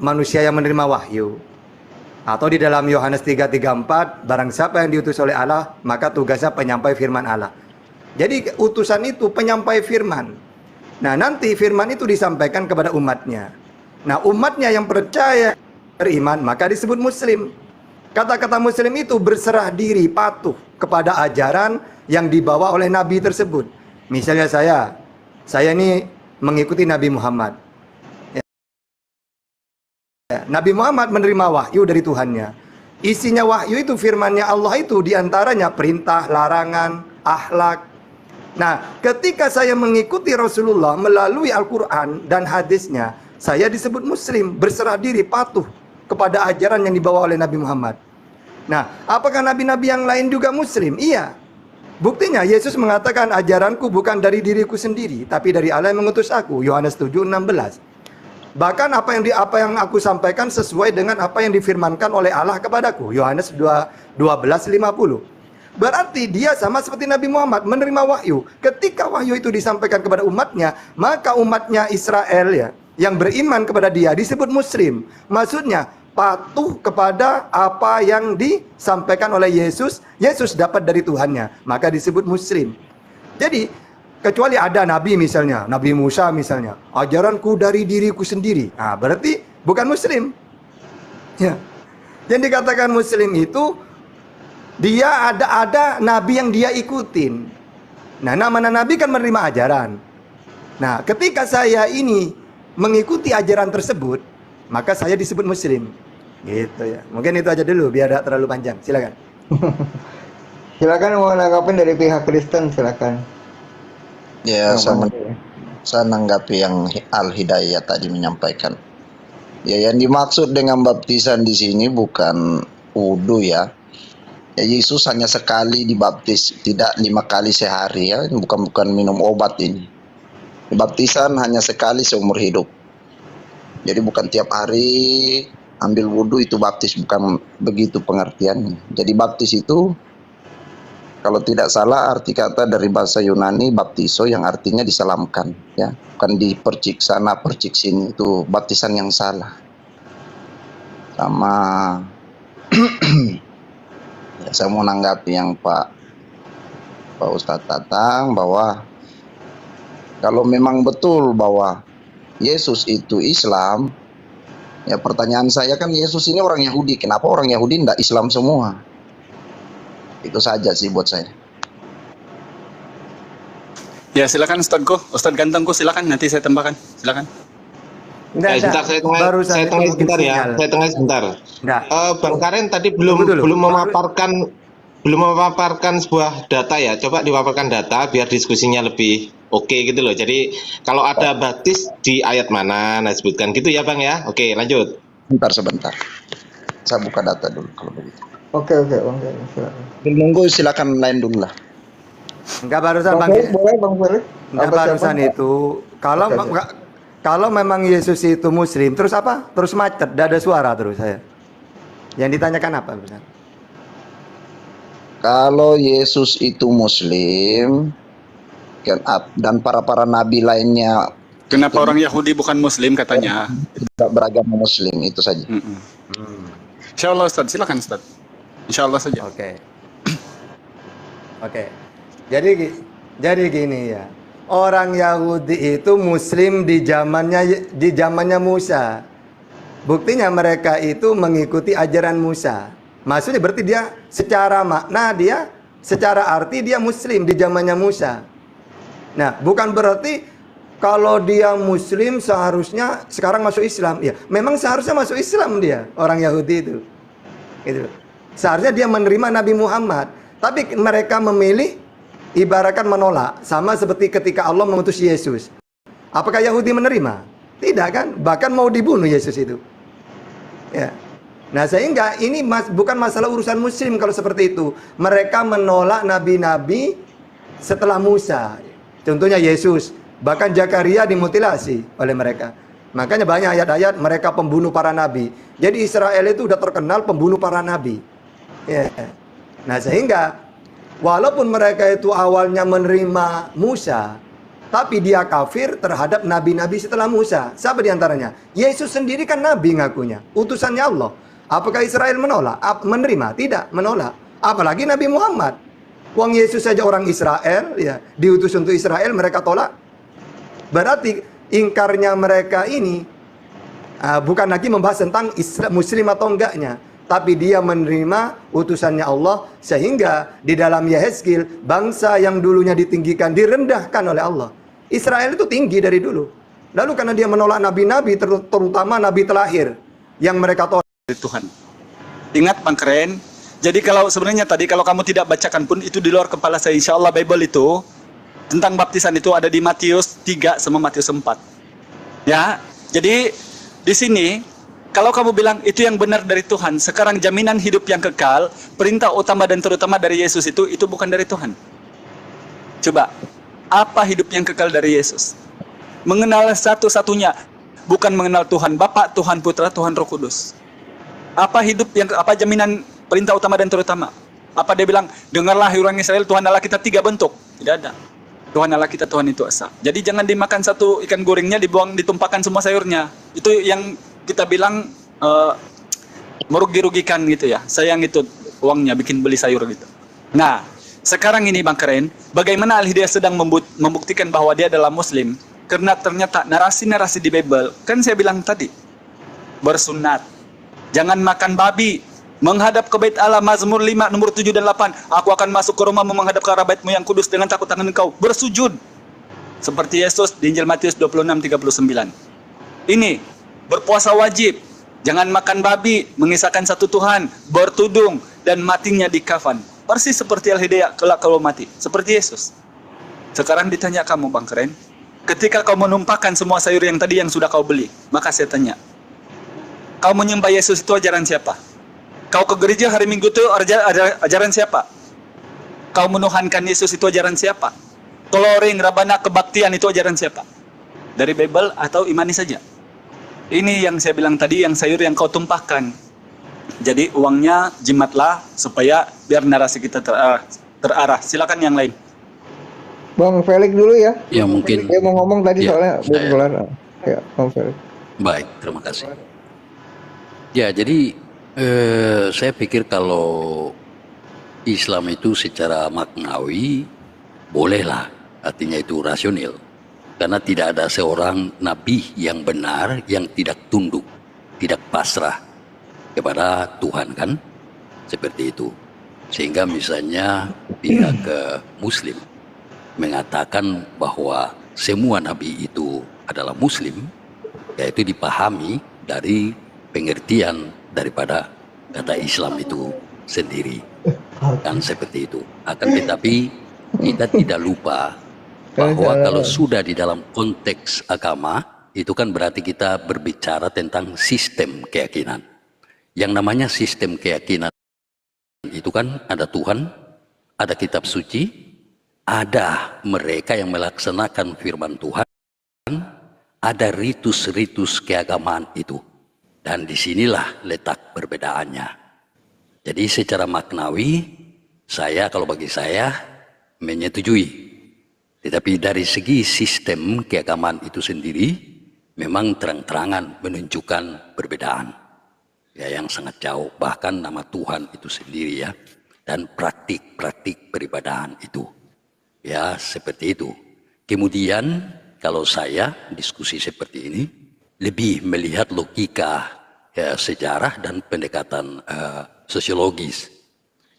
manusia yang menerima wahyu. Atau di dalam Yohanes 3:34, barang siapa yang diutus oleh Allah, maka tugasnya penyampai firman Allah. Jadi utusan itu penyampai firman. Nah nanti firman itu disampaikan kepada umatnya. Nah umatnya yang percaya beriman maka disebut Muslim. Kata-kata Muslim itu berserah diri, patuh kepada ajaran yang dibawa oleh Nabi tersebut. Misalnya saya ini mengikuti Nabi Muhammad. Nabi Muhammad menerima wahyu dari Tuhannya. Isinya wahyu itu firmannya Allah itu diantaranya perintah, larangan, akhlak. Nah, ketika saya mengikuti Rasulullah melalui Al-Quran dan hadisnya, saya disebut Muslim, berserah diri, patuh kepada ajaran yang dibawa oleh Nabi Muhammad. Nah, apakah nabi-nabi yang lain juga Muslim? Iya. Buktinya Yesus mengatakan ajaranku bukan dari diriku sendiri, tapi dari Allah yang mengutus aku. Yohanes 7:16. Bahkan apa yang aku sampaikan sesuai dengan apa yang difirmankan oleh Allah kepadaku. Yohanes 12:50. Berarti dia sama seperti Nabi Muhammad menerima wahyu. Ketika wahyu itu disampaikan kepada umatnya, maka umatnya Israel ya yang beriman kepada dia disebut Muslim. Maksudnya patuh kepada apa yang disampaikan oleh Yesus. Yesus dapat dari Tuhannya, maka disebut Muslim. Jadi kecuali ada nabi misalnya, Nabi Musa misalnya, ajaranku dari diriku sendiri. Nah, berarti bukan Muslim. Ya. Yang dikatakan Muslim itu dia ada nabi yang dia ikutin. Nah, namanya nabi kan menerima ajaran. Nah, ketika saya ini mengikuti ajaran tersebut, maka saya disebut Muslim. Gitu ya. Mungkin itu aja dulu biar tidak terlalu panjang. Silakan. Silakan mau nanggapin dari pihak Kristen, silakan. Ya, saya nanggapi yang Al-Hidayah tadi menyampaikan. Ya, yang dimaksud dengan baptisan di sini bukan wudu ya. Ya, Yesus hanya sekali dibaptis, tidak 5 kali sehari ya. Ini bukan minum obat ini. Baptisan hanya sekali seumur hidup. Jadi bukan tiap hari ambil wudhu itu baptis, bukan begitu pengertiannya. Jadi baptis itu kalau tidak salah arti kata dari bahasa Yunani baptiso yang artinya disalamkan ya, bukan dipercik sana percik sini, itu baptisan yang salah. Sama ya, saya mau nanggapi yang Pak Ustadz Tatang bahwa kalau memang betul bahwa Yesus itu Islam, ya pertanyaan saya kan Yesus ini orang Yahudi, kenapa orang Yahudi tidak Islam semua? Itu saja sih buat saya. Ya silakan Ustadz Gantengku, silakan nanti saya tambahkan, silakan. Sebentar, Barusan saya itu tengah mungkin sebentar ya. sinyal. Saya tengah sebentar. Enggak. Bang Karen tadi Tunggu dulu. belum memaparkan sebuah data ya. Coba dipaparkan data biar diskusinya lebih oke gitu loh. Jadi kalau ada baptis di ayat mana, nah sebutkan gitu ya Bang ya. Oke, lanjut. Sebentar. Saya buka data dulu kalau begitu. Oke, Bang. Silakan. Nunggu silakan lain dulu lah. Enggak barusan Bang Bang. Felix, boleh Bang Felix? Enggak Apa barusan siapa? itu. Kalau Oke. kalau memang Yesus itu muslim, terus apa? Terus macet, tidak ada suara terus saya. Yang ditanyakan apa benar? Kalau Yesus itu Muslim dan para nabi lainnya Kenapa orang Yahudi bukan Muslim katanya? tidak beragama Muslim, itu saja. Insya Allah Ustaz, silakan Ustaz. Insya Allah saja. Oke. Oke. Jadi gini ya. Orang Yahudi itu Muslim di zamannya Musa. Buktinya mereka itu mengikuti ajaran Musa. Maksudnya berarti dia secara makna secara arti dia Muslim di zamannya Musa. Nah, bukan berarti kalau dia Muslim seharusnya sekarang masuk Islam. Ya, memang seharusnya masuk Islam dia, orang Yahudi itu. Gitu. Seharusnya dia menerima Nabi Muhammad. Tapi mereka memilih ibaratkan menolak. Sama seperti ketika Allah mengutus Yesus. Apakah Yahudi menerima? Tidak kan? Bahkan mau dibunuh Yesus itu. Ya. Nah sehingga ini bukan masalah urusan Muslim kalau seperti itu. Mereka menolak nabi-nabi setelah Musa. Contohnya Yesus. Bahkan Zakaria dimutilasi oleh mereka. Makanya banyak ayat-ayat mereka pembunuh para nabi. Jadi Israel itu udah terkenal pembunuh para nabi. Ya. Nah sehingga walaupun mereka itu awalnya menerima Musa, tapi dia kafir terhadap nabi-nabi setelah Musa. Siapa diantaranya? Yesus sendiri kan nabi ngakunya, utusannya Allah. Apakah Israel menolak? Menerima? Tidak, menolak. Apalagi Nabi Muhammad. Wong Yesus saja orang Israel, ya, diutus untuk Israel, mereka tolak. Berarti ingkarnya mereka ini bukan lagi membahas tentang Muslim atau enggaknya, tapi dia menerima utusannya Allah, sehingga di dalam Yehezkiel bangsa yang dulunya ditinggikan direndahkan oleh Allah. Israel itu tinggi dari dulu. Lalu karena dia menolak nabi-nabi, terutama nabi terakhir yang mereka tolak Dari Tuhan. Ingat Bang Keren. Jadi kalau sebenarnya tadi kalau kamu tidak bacakan pun itu di luar kepala saya. Insya Allah Bible itu tentang baptisan itu ada di Matius 3 sama Matius 4. Ya, jadi di sini kalau kamu bilang itu yang benar dari Tuhan, sekarang jaminan hidup yang kekal, perintah utama dan terutama dari Yesus itu bukan dari Tuhan. Coba, apa hidup yang kekal dari Yesus? Mengenal satu-satunya, bukan mengenal Tuhan Bapa, Tuhan Putra, Tuhan Roh Kudus. Apa jaminan perintah utama dan terutama? Apa dia bilang, dengarlah orang Israel, Tuhan Allah kita 3 bentuk? Tidak ada. Tuhan Allah kita, Tuhan itu esa. Jadi jangan dimakan satu ikan gorengnya, dibuang, ditumpahkan semua sayurnya. Itu yang kita bilang merugi-rugikan gitu ya. Sayang itu uangnya bikin beli sayur gitu. Nah, sekarang ini Bang Keren, bagaimana Al-Hidayah sedang membuktikan bahwa dia adalah Muslim? Karena ternyata narasi-narasi di Bible, kan saya bilang tadi, bersunat, jangan makan babi, menghadap ke bait Allah, Mazmur 5 nomor 7 dan 8. Aku akan masuk ke rumahmu, menghadap ke arah baitmu yang kudus dengan takut akan engkau. Bersujud. Seperti Yesus di Injil Matius 26:39. Ini, berpuasa wajib. Jangan makan babi, mengisahkan satu Tuhan, bertudung, dan matinya di kafan. Persis seperti Al-Hidayah kelak kalau mati. Seperti Yesus. Sekarang ditanya kamu Bang Keren. Ketika kau menumpahkan semua sayur yang tadi yang sudah kau beli, maka saya tanya, kau menyembah Yesus itu ajaran siapa? Kau ke gereja hari Minggu itu ajaran siapa? Kau menuhankan Yesus itu ajaran siapa? Coloring, rabana, kebaktian itu ajaran siapa? Dari Bible atau imani saja? Ini yang saya bilang tadi, yang sayur yang kau tumpahkan. Jadi uangnya jimatlah supaya biar narasi kita terarah. Silakan yang lain. Bang Felix dulu ya. Ya mungkin. Dia mau ngomong tadi Ya, soalnya belum saya- kelar. Ya, Bang Felix. Baik, terima kasih. Ya, jadi saya pikir kalau Islam itu secara maknawi bolehlah, artinya itu rasional. Karena tidak ada seorang nabi yang benar yang tidak tunduk, tidak pasrah kepada Tuhan kan? Seperti itu. Sehingga misalnya pihak Muslim mengatakan bahwa semua nabi itu adalah Muslim, yaitu dipahami dari pengertian daripada kata Islam itu sendiri. Kan seperti itu. Akan tetapi kita tidak lupa bahwa kalau sudah di dalam konteks agama, itu kan berarti kita berbicara tentang sistem keyakinan. Yang namanya sistem keyakinan itu kan ada Tuhan, ada kitab suci, ada mereka yang melaksanakan firman Tuhan, ada ritus-ritus keagamaan itu. Dan disinilah letak perbedaannya. Jadi secara maknawi, kalau bagi saya menyetujui. Tetapi dari segi sistem keagamaan itu sendiri, memang terang-terangan menunjukkan perbedaan. Ya, yang sangat jauh, bahkan nama Tuhan itu sendiri ya. Dan praktik-praktik peribadahan itu. Ya, seperti itu. Kemudian, kalau saya diskusi seperti ini, lebih melihat logika ya, sejarah dan pendekatan sosiologis.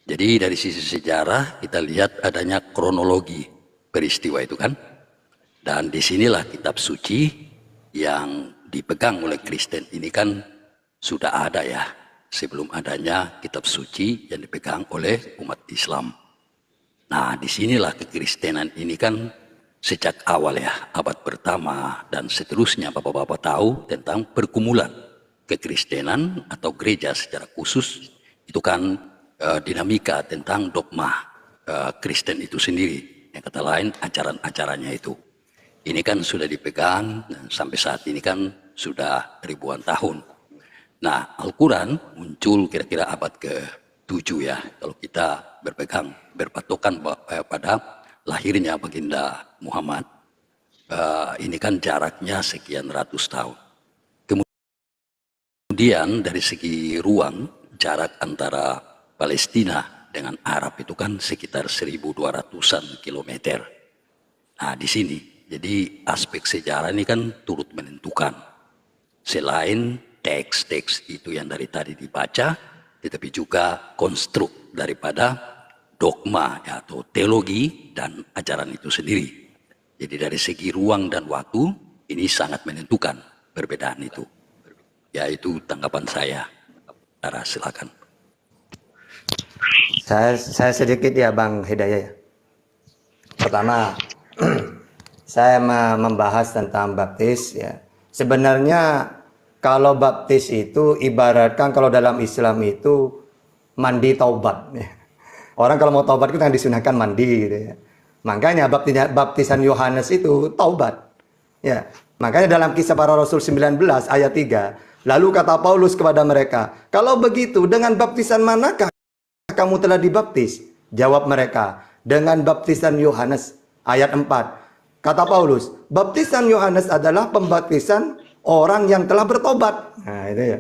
Jadi dari sisi sejarah kita lihat adanya kronologi peristiwa itu kan. Dan disinilah kitab suci yang dipegang oleh Kristen ini kan sudah ada ya. Sebelum adanya kitab suci yang dipegang oleh umat Islam. Nah disinilah kekristenan ini kan sejak awal ya, abad pertama dan seterusnya bapak-bapak tahu tentang pergumulan kekristenan atau gereja secara khusus. Itu kan dinamika tentang dogma Kristen itu sendiri. Yang kata lain ajaran-ajarannya itu. Ini kan sudah dipegang dan sampai saat ini kan sudah ribuan tahun. Nah Al-Quran muncul kira-kira abad ke-7 ya. Kalau kita berpatokan pada lahirnya baginda Muhammad, ini kan jaraknya sekian ratus tahun. Kemudian dari segi ruang, jarak antara Palestina dengan Arab itu kan sekitar 1.200-an kilometer. Nah di sini, jadi aspek sejarah ini kan turut menentukan. Selain teks-teks itu yang dari tadi dibaca, tetapi juga konstruk daripada dogma ya, atau teologi dan ajaran itu sendiri. Jadi dari segi ruang dan waktu ini sangat menentukan perbedaan itu. Ya itu tanggapan saya. Ara, silakan. Saya sedikit ya Bang Hidayah. Pertama, saya membahas tentang baptis ya. Sebenarnya kalau baptis itu ibaratkan kalau dalam Islam itu mandi taubat ya. Orang kalau mau taubat itu kan disunahkan mandi gitu ya. Makanya baptisan Yohanes itu taubat. Ya. Makanya dalam Kisah Para Rasul 19 ayat 3, lalu kata Paulus kepada mereka, "Kalau begitu dengan baptisan manakah kamu telah dibaptis?" Jawab mereka, "Dengan baptisan Yohanes." Ayat 4. Kata Paulus, baptisan Yohanes adalah pembaptisan orang yang telah bertobat. Nah, itu ya.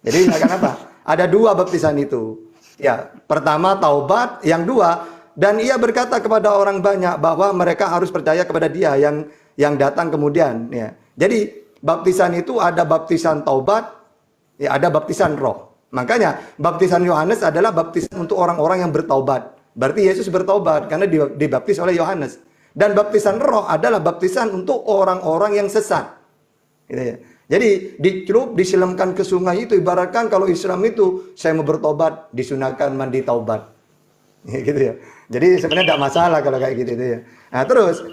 Jadi kenapa? Ada dua baptisan itu. Ya, pertama taubat, yang dua, dan ia berkata kepada orang banyak bahwa mereka harus percaya kepada dia yang datang kemudian. Ya. Jadi baptisan itu ada baptisan taubat, ya ada baptisan roh. Makanya baptisan Yohanes adalah baptisan untuk orang-orang yang bertaubat. Berarti Yesus bertaubat karena dibaptis oleh Yohanes. Dan baptisan roh adalah baptisan untuk orang-orang yang sesat. Gitu ya. Jadi dicelup, disilamkan ke sungai itu ibaratkan kalau Islam itu saya mau bertobat disunahkan mandi taubat, gitu ya. Jadi sebenarnya tidak masalah kalau kayak gitu ya. Nah terus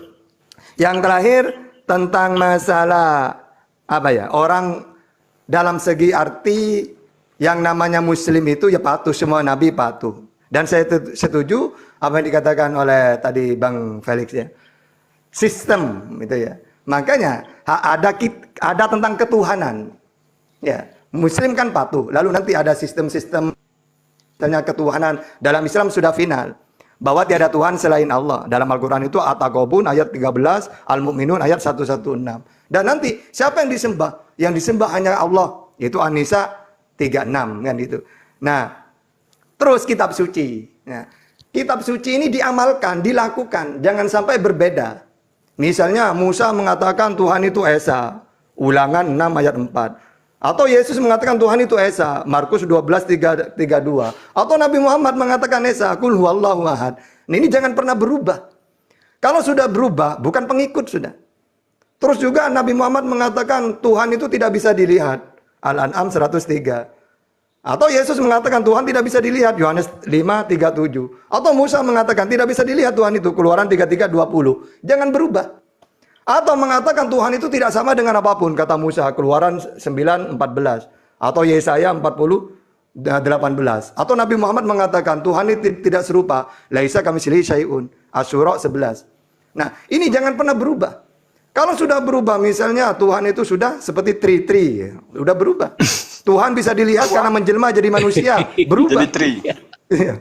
yang terakhir tentang masalah apa ya, orang dalam segi arti yang namanya Muslim itu ya patuh, semua Nabi patuh. Dan saya setuju apa yang dikatakan oleh tadi Bang Felix ya, sistem itu ya. Makanya ada tentang ketuhanan. Ya, Muslim kan patuh. Lalu nanti ada sistem-sistem tentang ketuhanan. Dalam Islam sudah final bahwa tiada Tuhan selain Allah. Dalam Al-Qur'an itu At-Taghabun ayat 13, Al-Mu'minun ayat 116. Dan nanti siapa yang disembah? Yang disembah hanya Allah. Itu An-Nisa 36 kan itu. Nah, terus kitab suci. Nah, kitab suci ini diamalkan, dilakukan, jangan sampai berbeda. Misalnya Musa mengatakan Tuhan itu Esa, Ulangan 6 ayat 4. Atau Yesus mengatakan Tuhan itu Esa, Markus 12:32. Atau Nabi Muhammad mengatakan Esa, Qul huwallahu ahad. Ini jangan pernah berubah. Kalau sudah berubah, bukan pengikut sudah. Terus juga Nabi Muhammad mengatakan Tuhan itu tidak bisa dilihat. Al-An'am 103. Atau Yesus mengatakan Tuhan tidak bisa dilihat. Yohanes 5:37. Atau Musa mengatakan tidak bisa dilihat Tuhan itu. Keluaran 33:20. Jangan berubah. Atau mengatakan Tuhan itu tidak sama dengan apapun. Kata Musa. Keluaran 9:14. Atau Yesaya 40:18. Atau Nabi Muhammad mengatakan Tuhan itu tidak serupa. Laisa kamitslihi syai'un. Asy-Syura 11. Nah, ini jangan pernah berubah. Kalau sudah berubah, misalnya Tuhan itu sudah seperti tri, sudah berubah. Tuhan bisa dilihat karena menjelma jadi manusia, berubah. Jadi tri. Iya.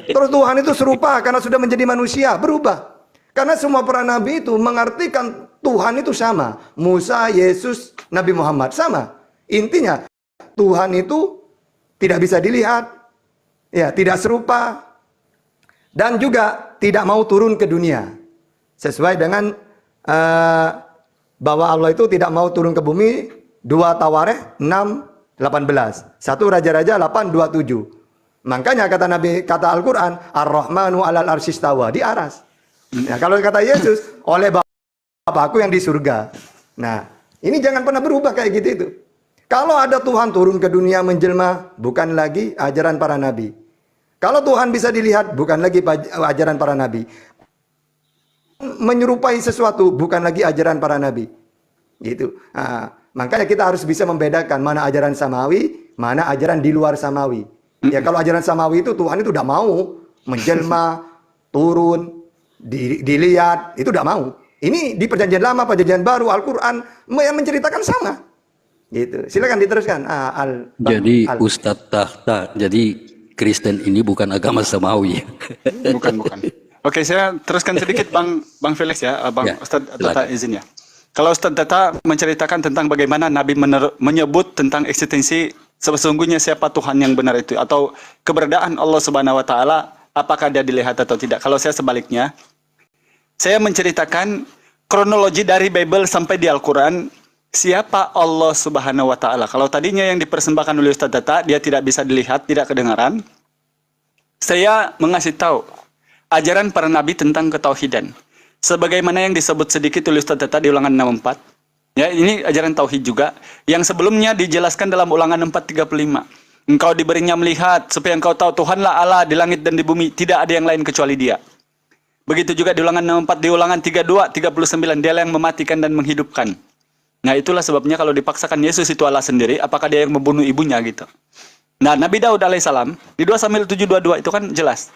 Terus Tuhan itu serupa karena sudah menjadi manusia, berubah. Karena semua para nabi itu mengartikan Tuhan itu sama. Musa, Yesus, Nabi Muhammad sama. Intinya Tuhan itu tidak bisa dilihat, ya, tidak serupa, dan juga tidak mau turun ke dunia. Sesuai dengan bahwa Allah itu tidak mau turun ke bumi. 2 Tawarikh 6:18, 1 Raja-Raja 8:27. Makanya kata Al-Quran, Ar-Rahmanu 'alal arsyistawa, di aras. Nah, kalau kata Yesus, oleh Bapakku yang di surga. Nah, ini jangan pernah berubah kayak gitu itu. Kalau ada Tuhan turun ke dunia menjelma, bukan lagi ajaran para nabi. Kalau Tuhan bisa dilihat, bukan lagi ajaran para nabi. Menyerupai sesuatu, bukan lagi ajaran para nabi. Gitu. Nah, makanya kita harus bisa membedakan mana ajaran samawi, mana ajaran di luar samawi. Ya, kalau ajaran samawi itu Tuhan itu udah mau menjelma, turun, dilihat, itu udah mau. Ini di perjanjian lama, perjanjian baru, Al-Quran menceritakan sama. Gitu. Silakan diteruskan. Jadi Ustadz Tahta, jadi Kristen ini bukan agama samawi. Bukan. Oke, saya teruskan sedikit Bang Felix ya, Bang Ustadz Tata izin ya. Kalau Ustadz Tata menceritakan tentang bagaimana Nabi menyebut tentang eksistensi sesungguhnya siapa Tuhan yang benar itu, atau keberadaan Allah Subhanahu Wa Taala, apakah dia dilihat atau tidak. Kalau saya sebaliknya, saya menceritakan kronologi dari Bible sampai di Al-Quran, siapa Allah Subhanahu Wa Taala. Kalau tadinya yang dipersembahkan oleh Ustadz Tata, dia tidak bisa dilihat, tidak kedengaran. Saya mengasih tahu ajaran para nabi tentang ketauhidan. Sebagaimana yang disebut sedikit oleh Ustadz Tata di ulangan 64. Ya, ini ajaran tauhid juga. Yang sebelumnya dijelaskan dalam ulangan 4:35. Engkau diberinya melihat supaya engkau tahu Tuhanlah Allah di langit dan di bumi. Tidak ada yang lain kecuali dia. Begitu juga di ulangan 64, di ulangan 32:39. Dialah yang mematikan dan menghidupkan. Nah, itulah sebabnya kalau dipaksakan Yesus itu Allah sendiri, apakah dia yang membunuh ibunya gitu. Nah, Nabi Daud alaihissalam di 2 Samuel 7:22 itu kan jelas.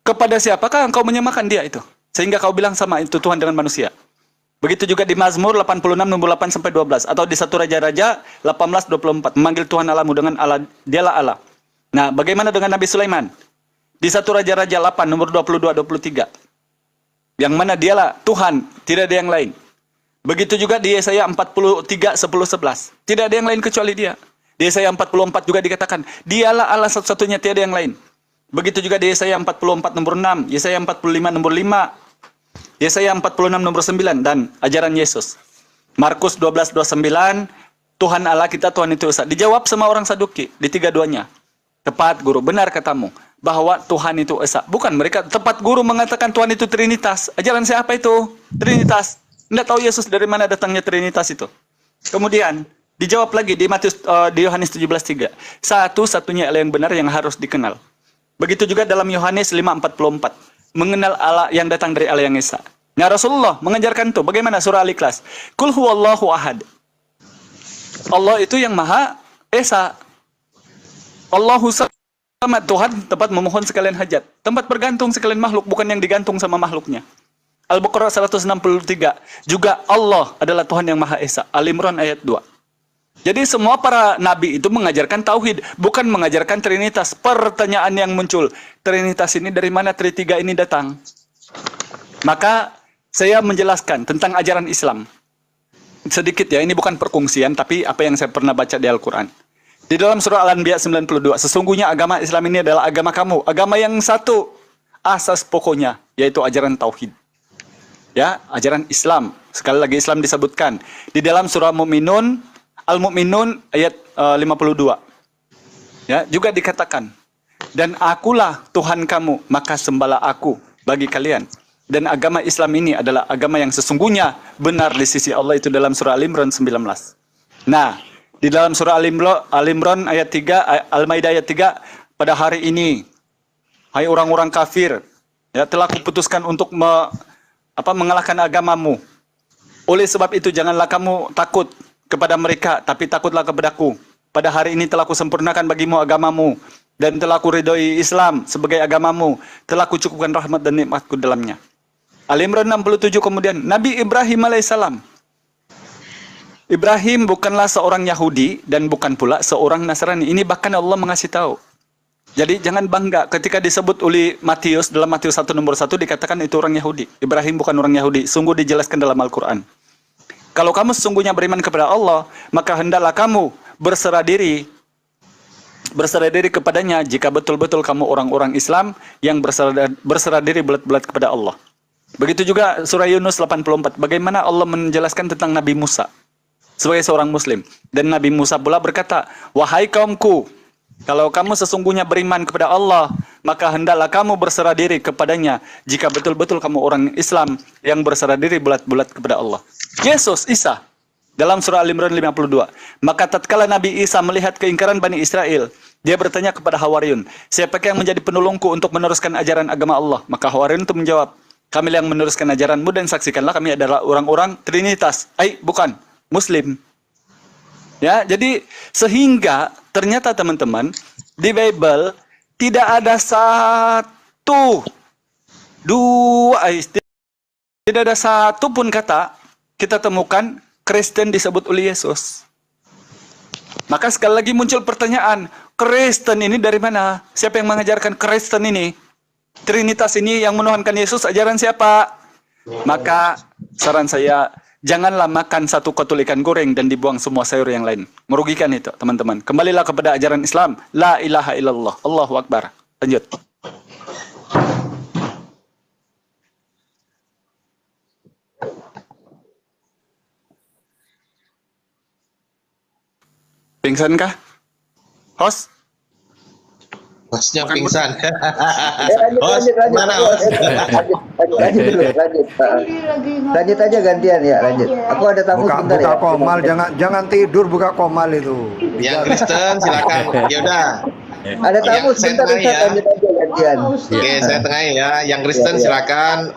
Kepada siapakah engkau menyamakan dia itu? Sehingga kau bilang sama itu Tuhan dengan manusia. Begitu juga di Mazmur 86 nomor 8-12. Atau di 1 Raja-Raja 18:24. Memanggil Tuhan Allahmu dengan Allah, dialah Allah. Nah, bagaimana dengan Nabi Sulaiman? Di 1 Raja-Raja 8 nomor 22-23. Yang mana dialah Tuhan, tidak ada yang lain. Begitu juga di Yesaya 43:10-11. Tidak ada yang lain kecuali dia. Di Yesaya 44 juga dikatakan, dialah Allah satu-satunya, tiada yang lain. Begitu juga di Yesaya 44 nomor 6, Yesaya 45 nomor 5, Yesaya 46 nomor 9, dan ajaran Yesus. Markus 12:29, Tuhan Allah kita, Tuhan itu Esa. Dijawab sama orang Saduki di 3:2-nya. Tepat guru, benar katamu bahwa Tuhan itu Esa. Bukan, mereka tepat guru mengatakan Tuhan itu Trinitas. Ajaran siapa itu? Trinitas. Tidak tahu Yesus dari mana datangnya Trinitas itu. Kemudian dijawab lagi di Yohanes 17:3. Satu-satunya Allah yang benar yang harus dikenal. Begitu juga dalam Yohanes 5:44. Mengenal Allah yang datang dari Allah yang Esa. Nah, Rasulullah mengajarkan itu. Bagaimana surah Al-Ikhlas? Qul huwallahu ahad. Allah itu yang Maha Esa. Allahu samad, Tuhan tempat memohon sekalian hajat. Tempat bergantung sekalian makhluk, bukan yang digantung sama makhluknya. Al-Baqarah 163. Juga Allah adalah Tuhan yang Maha Esa. Al-Imran ayat 2. Jadi semua para nabi itu mengajarkan tauhid, bukan mengajarkan trinitas. Pertanyaan yang muncul, trinitas ini dari mana tritiga ini datang? Maka saya menjelaskan tentang ajaran Islam. Sedikit ya, ini bukan perkongsian, tapi apa yang saya pernah baca di Al-Quran. Di dalam surah Al-Anbiya 92, sesungguhnya agama Islam ini adalah agama kamu. Agama yang satu, asas pokoknya, yaitu ajaran tauhid. Ya, ajaran Islam. Sekali lagi Islam disebutkan. Di dalam surah Mu'minun, Al-Mu'minun ayat 52. Ya, juga dikatakan, dan akulah Tuhan kamu, maka sembahlah aku bagi kalian. Dan agama Islam ini adalah agama yang sesungguhnya benar di sisi Allah, itu dalam surah Al-Imran 19. Nah, di dalam surah Al-Imran ayat 3, Al-Maidah ayat 3, pada hari ini, hai orang-orang kafir, ya, telah kuputuskan untuk mengalahkan agamamu. Oleh sebab itu janganlah kamu takut kepada mereka, tapi takutlah kepadaku. Pada hari ini telah kusempurnakan bagimu agamamu, dan telah kuridhoi Islam sebagai agamamu, telah kucukupkan rahmat dan nikmatku dalamnya. Al-Imran 67 kemudian, Nabi Ibrahim alaihissalam. Ibrahim bukanlah seorang Yahudi dan bukan pula seorang Nasrani. Ini bahkan Allah mengasih tahu. Jadi jangan bangga ketika disebut oleh Matius, dalam Matius 1 nomor 1 dikatakan itu orang Yahudi. Ibrahim bukan orang Yahudi, sungguh dijelaskan dalam Al-Quran. Kalau kamu sesungguhnya beriman kepada Allah, maka hendaklah kamu berserah diri kepadanya jika betul-betul kamu orang-orang Islam yang berserah diri bulat-bulat kepada Allah. Begitu juga surah Yunus 84, bagaimana Allah menjelaskan tentang Nabi Musa sebagai seorang muslim. Dan Nabi Musa pula berkata, wahai kaumku, kalau kamu sesungguhnya beriman kepada Allah, maka hendaklah kamu berserah diri kepadanya jika betul-betul kamu orang Islam yang berserah diri bulat-bulat kepada Allah. Yesus, Isa, dalam surah Al-Imran 52, maka tatkala Nabi Isa melihat keingkaran Bani Israel, dia bertanya kepada Hawariyun, siapakah yang menjadi penolongku untuk meneruskan ajaran agama Allah? Maka Hawariyun itu menjawab, kami yang meneruskan ajaranmu dan saksikanlah kami adalah orang-orang Trinitas. Bukan, Muslim. Ya, jadi sehingga ternyata teman-teman di Bible tidak ada tidak ada satu pun kata kita temukan Kristen disebut oleh Yesus. Maka sekali lagi muncul pertanyaan, Kristen ini dari mana? Siapa yang mengajarkan Kristen ini? Trinitas ini yang menuhankan Yesus ajaran siapa? Maka saran saya, janganlah makan satu kotul ikan goreng dan dibuang semua sayur yang lain. Merugikan itu, teman-teman. Kembalilah kepada ajaran Islam. La ilaha illallah. Allahu Akbar. Lanjut. Pingsan kah? Host? Hostnya pingsan. Lanjut. Lanjut aja gantian ya, lanjut. Aku ada tamu sebentar buka ya. komal, jangan tidur buka komal itu. Yang Kristen silakan. Ya udah. Ada tamu sebentar, Saya tengah lanjut aja gantian. Oke, saya tengah ya. Yang Kristen silakan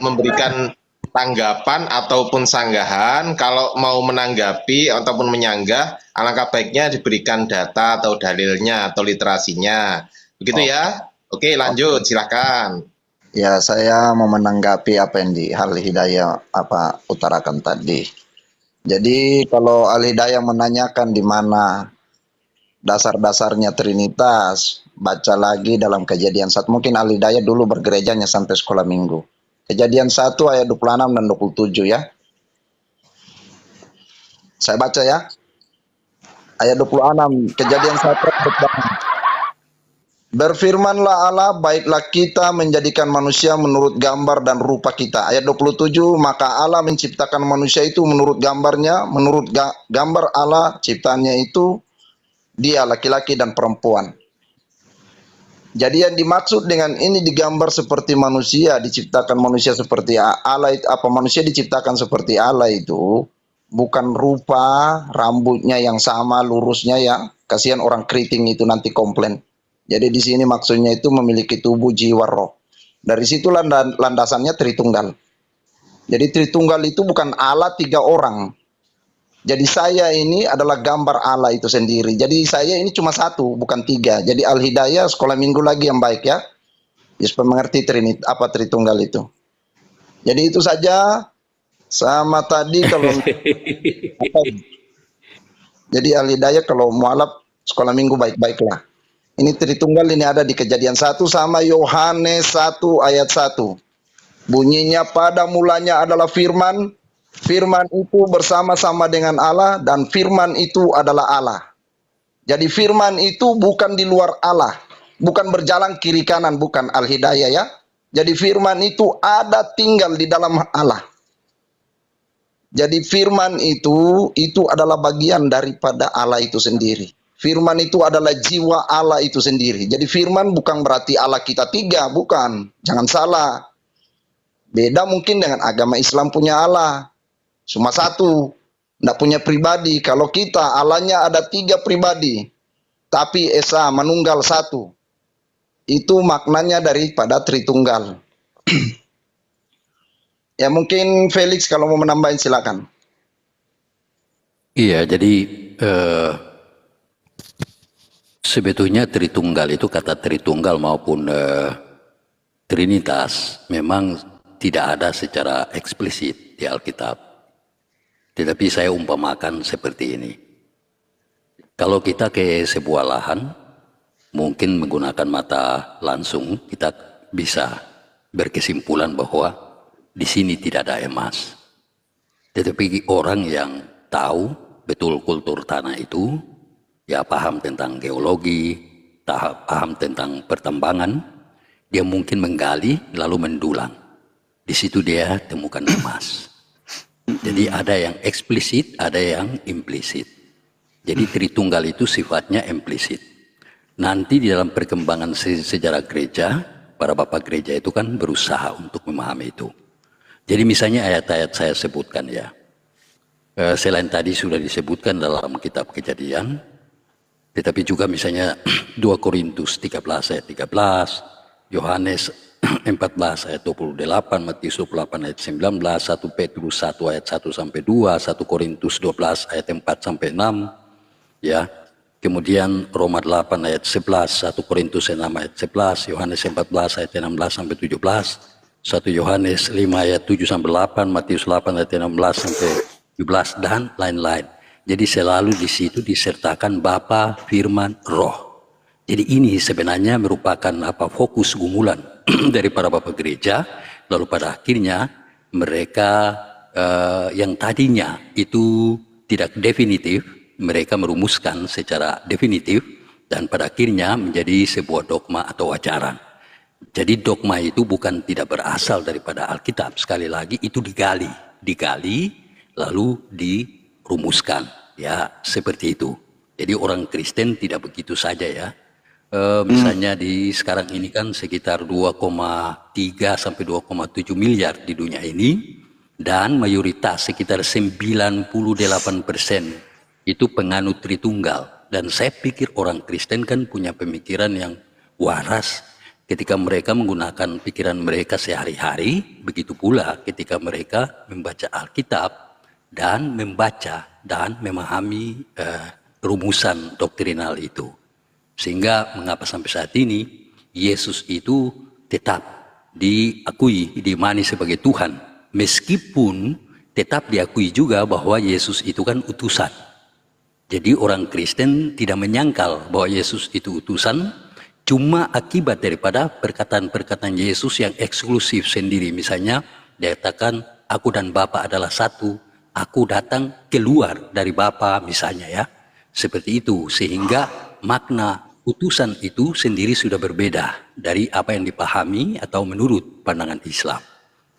memberikan tanggapan ataupun sanggahan. Kalau mau menanggapi ataupun menyanggah, alangkah baiknya diberikan data atau dalilnya atau literasinya. Begitu ya? Oke, lanjut, silakan. Ya, saya mau menanggapi apa yang Al-Hidayah utarakan tadi. Jadi kalau Al-Hidayah menanyakan di mana dasar-dasarnya Trinitas, baca lagi dalam Kejadian 1. Mungkin Al-Hidayah dulu bergerejanya sampai sekolah minggu. Kejadian 1 ayat 26 dan 27 ya. Saya baca ya. Ayat 26, Kejadian 1 ayat 26. Berfirmanlah Allah, baiklah kita menjadikan manusia menurut gambar dan rupa kita. Ayat 27, maka Allah menciptakan manusia itu menurut gambarnya, menurut gambar Allah ciptaannya itu, dia laki-laki dan perempuan. Jadi yang dimaksud dengan ini digambar seperti manusia, diciptakan manusia seperti Allah, manusia diciptakan seperti Allah itu bukan rupa rambutnya yang sama lurusnya ya. Kasihan orang keriting itu nanti komplain. Jadi di sini maksudnya itu memiliki tubuh, jiwa, roh. Dari situ landasannya Tritunggal. Jadi Tritunggal itu bukan Allah 3 orang. Jadi saya ini adalah gambar Allah itu sendiri. Jadi saya ini cuma 1, bukan 3. Jadi Al-Hidayah sekolah minggu lagi yang baik ya. Supaya mengerti Tritunggal itu. Jadi itu saja. Sama tadi kalau jadi Al-Hidayah kalau mualaf sekolah minggu baik-baiklah. Ini Tritunggal ini ada di Kejadian 1 sama Yohanes 1 ayat 1. Bunyinya pada mulanya adalah firman. Firman itu bersama-sama dengan Allah dan firman itu adalah Allah. Jadi firman itu bukan di luar Allah, bukan berjalan kiri kanan, bukan Al-Hidayah ya. Jadi firman itu ada tinggal di dalam Allah. Jadi firman itu adalah bagian daripada Allah itu sendiri. Firman itu adalah jiwa Allah itu sendiri. Jadi firman bukan berarti Allah kita 3, bukan. Jangan salah. Beda mungkin dengan agama Islam punya Allah. Cuma satu. Tidak punya pribadi. Kalau kita Allahnya ada 3 pribadi. Tapi Esa Manunggal satu. Itu maknanya daripada Tritunggal. Ya mungkin Felix kalau mau menambahin silakan. Iya, jadi sebetulnya Tritunggal itu, kata Tritunggal maupun Trinitas memang tidak ada secara eksplisit di Alkitab. Tetapi saya umpamakan seperti ini. Kalau kita ke sebuah lahan, mungkin menggunakan mata langsung, kita bisa berkesimpulan bahwa di sini tidak ada emas. Tetapi orang yang tahu betul kultur tanah itu, ya paham tentang geologi, paham tentang pertambangan, dia mungkin menggali lalu mendulang. Di situ dia temukan emas. Jadi ada yang eksplisit, ada yang implisit. Jadi Tritunggal itu sifatnya implisit. Nanti di dalam perkembangan sejarah gereja, para bapak gereja itu kan berusaha untuk memahami itu. Jadi misalnya ayat-ayat saya sebutkan ya. Selain tadi sudah disebutkan dalam kitab Kejadian, tetapi juga misalnya 2 Korintus 13 ayat 13, Yohanes 14 ayat 28, Matius 28 ayat 19, 1 Petrus 1 ayat 1 sampai 2, 1 Korintus 12 ayat 4 sampai 6, ya. Kemudian Roma 8 ayat 11, 1 Korintus 6 ayat 11, Yohanes 14 ayat 16 sampai 17, 1 Yohanes 5 ayat 7 sampai 8, Matius 8 ayat 16 sampai 17 dan lain-lain. Jadi selalu di situ disertakan Bapa, Firman, Roh. Jadi ini sebenarnya merupakan fokus gumulan dari para bapak gereja. Lalu pada akhirnya mereka yang tadinya itu tidak definitif, mereka merumuskan secara definitif dan pada akhirnya menjadi sebuah dogma atau ajaran. Jadi dogma itu bukan tidak berasal daripada Alkitab. Sekali lagi itu digali lalu dirumuskan. Ya seperti itu. Jadi orang Kristen tidak begitu saja ya. Misalnya di sekarang ini kan sekitar 2,3 sampai 2,7 miliar di dunia ini. Dan mayoritas sekitar 98% itu penganut Tritunggal. Dan saya pikir orang Kristen kan punya pemikiran yang waras ketika mereka menggunakan pikiran mereka sehari-hari. Begitu pula ketika mereka membaca Alkitab dan membaca dan memahami rumusan doktrinal itu. Sehingga mengapa sampai saat ini Yesus itu tetap diakui, diimani sebagai Tuhan. Meskipun tetap diakui juga bahwa Yesus itu kan utusan. Jadi orang Kristen tidak menyangkal bahwa Yesus itu utusan, cuma akibat daripada perkataan-perkataan Yesus yang eksklusif sendiri. Misalnya dia katakan, aku dan Bapa adalah satu, aku datang keluar dari Bapa misalnya ya. Seperti itu, sehingga makna utusan itu sendiri sudah berbeda dari apa yang dipahami atau menurut pandangan Islam.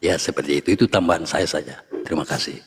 Ya seperti itu tambahan saya saja. Terima kasih.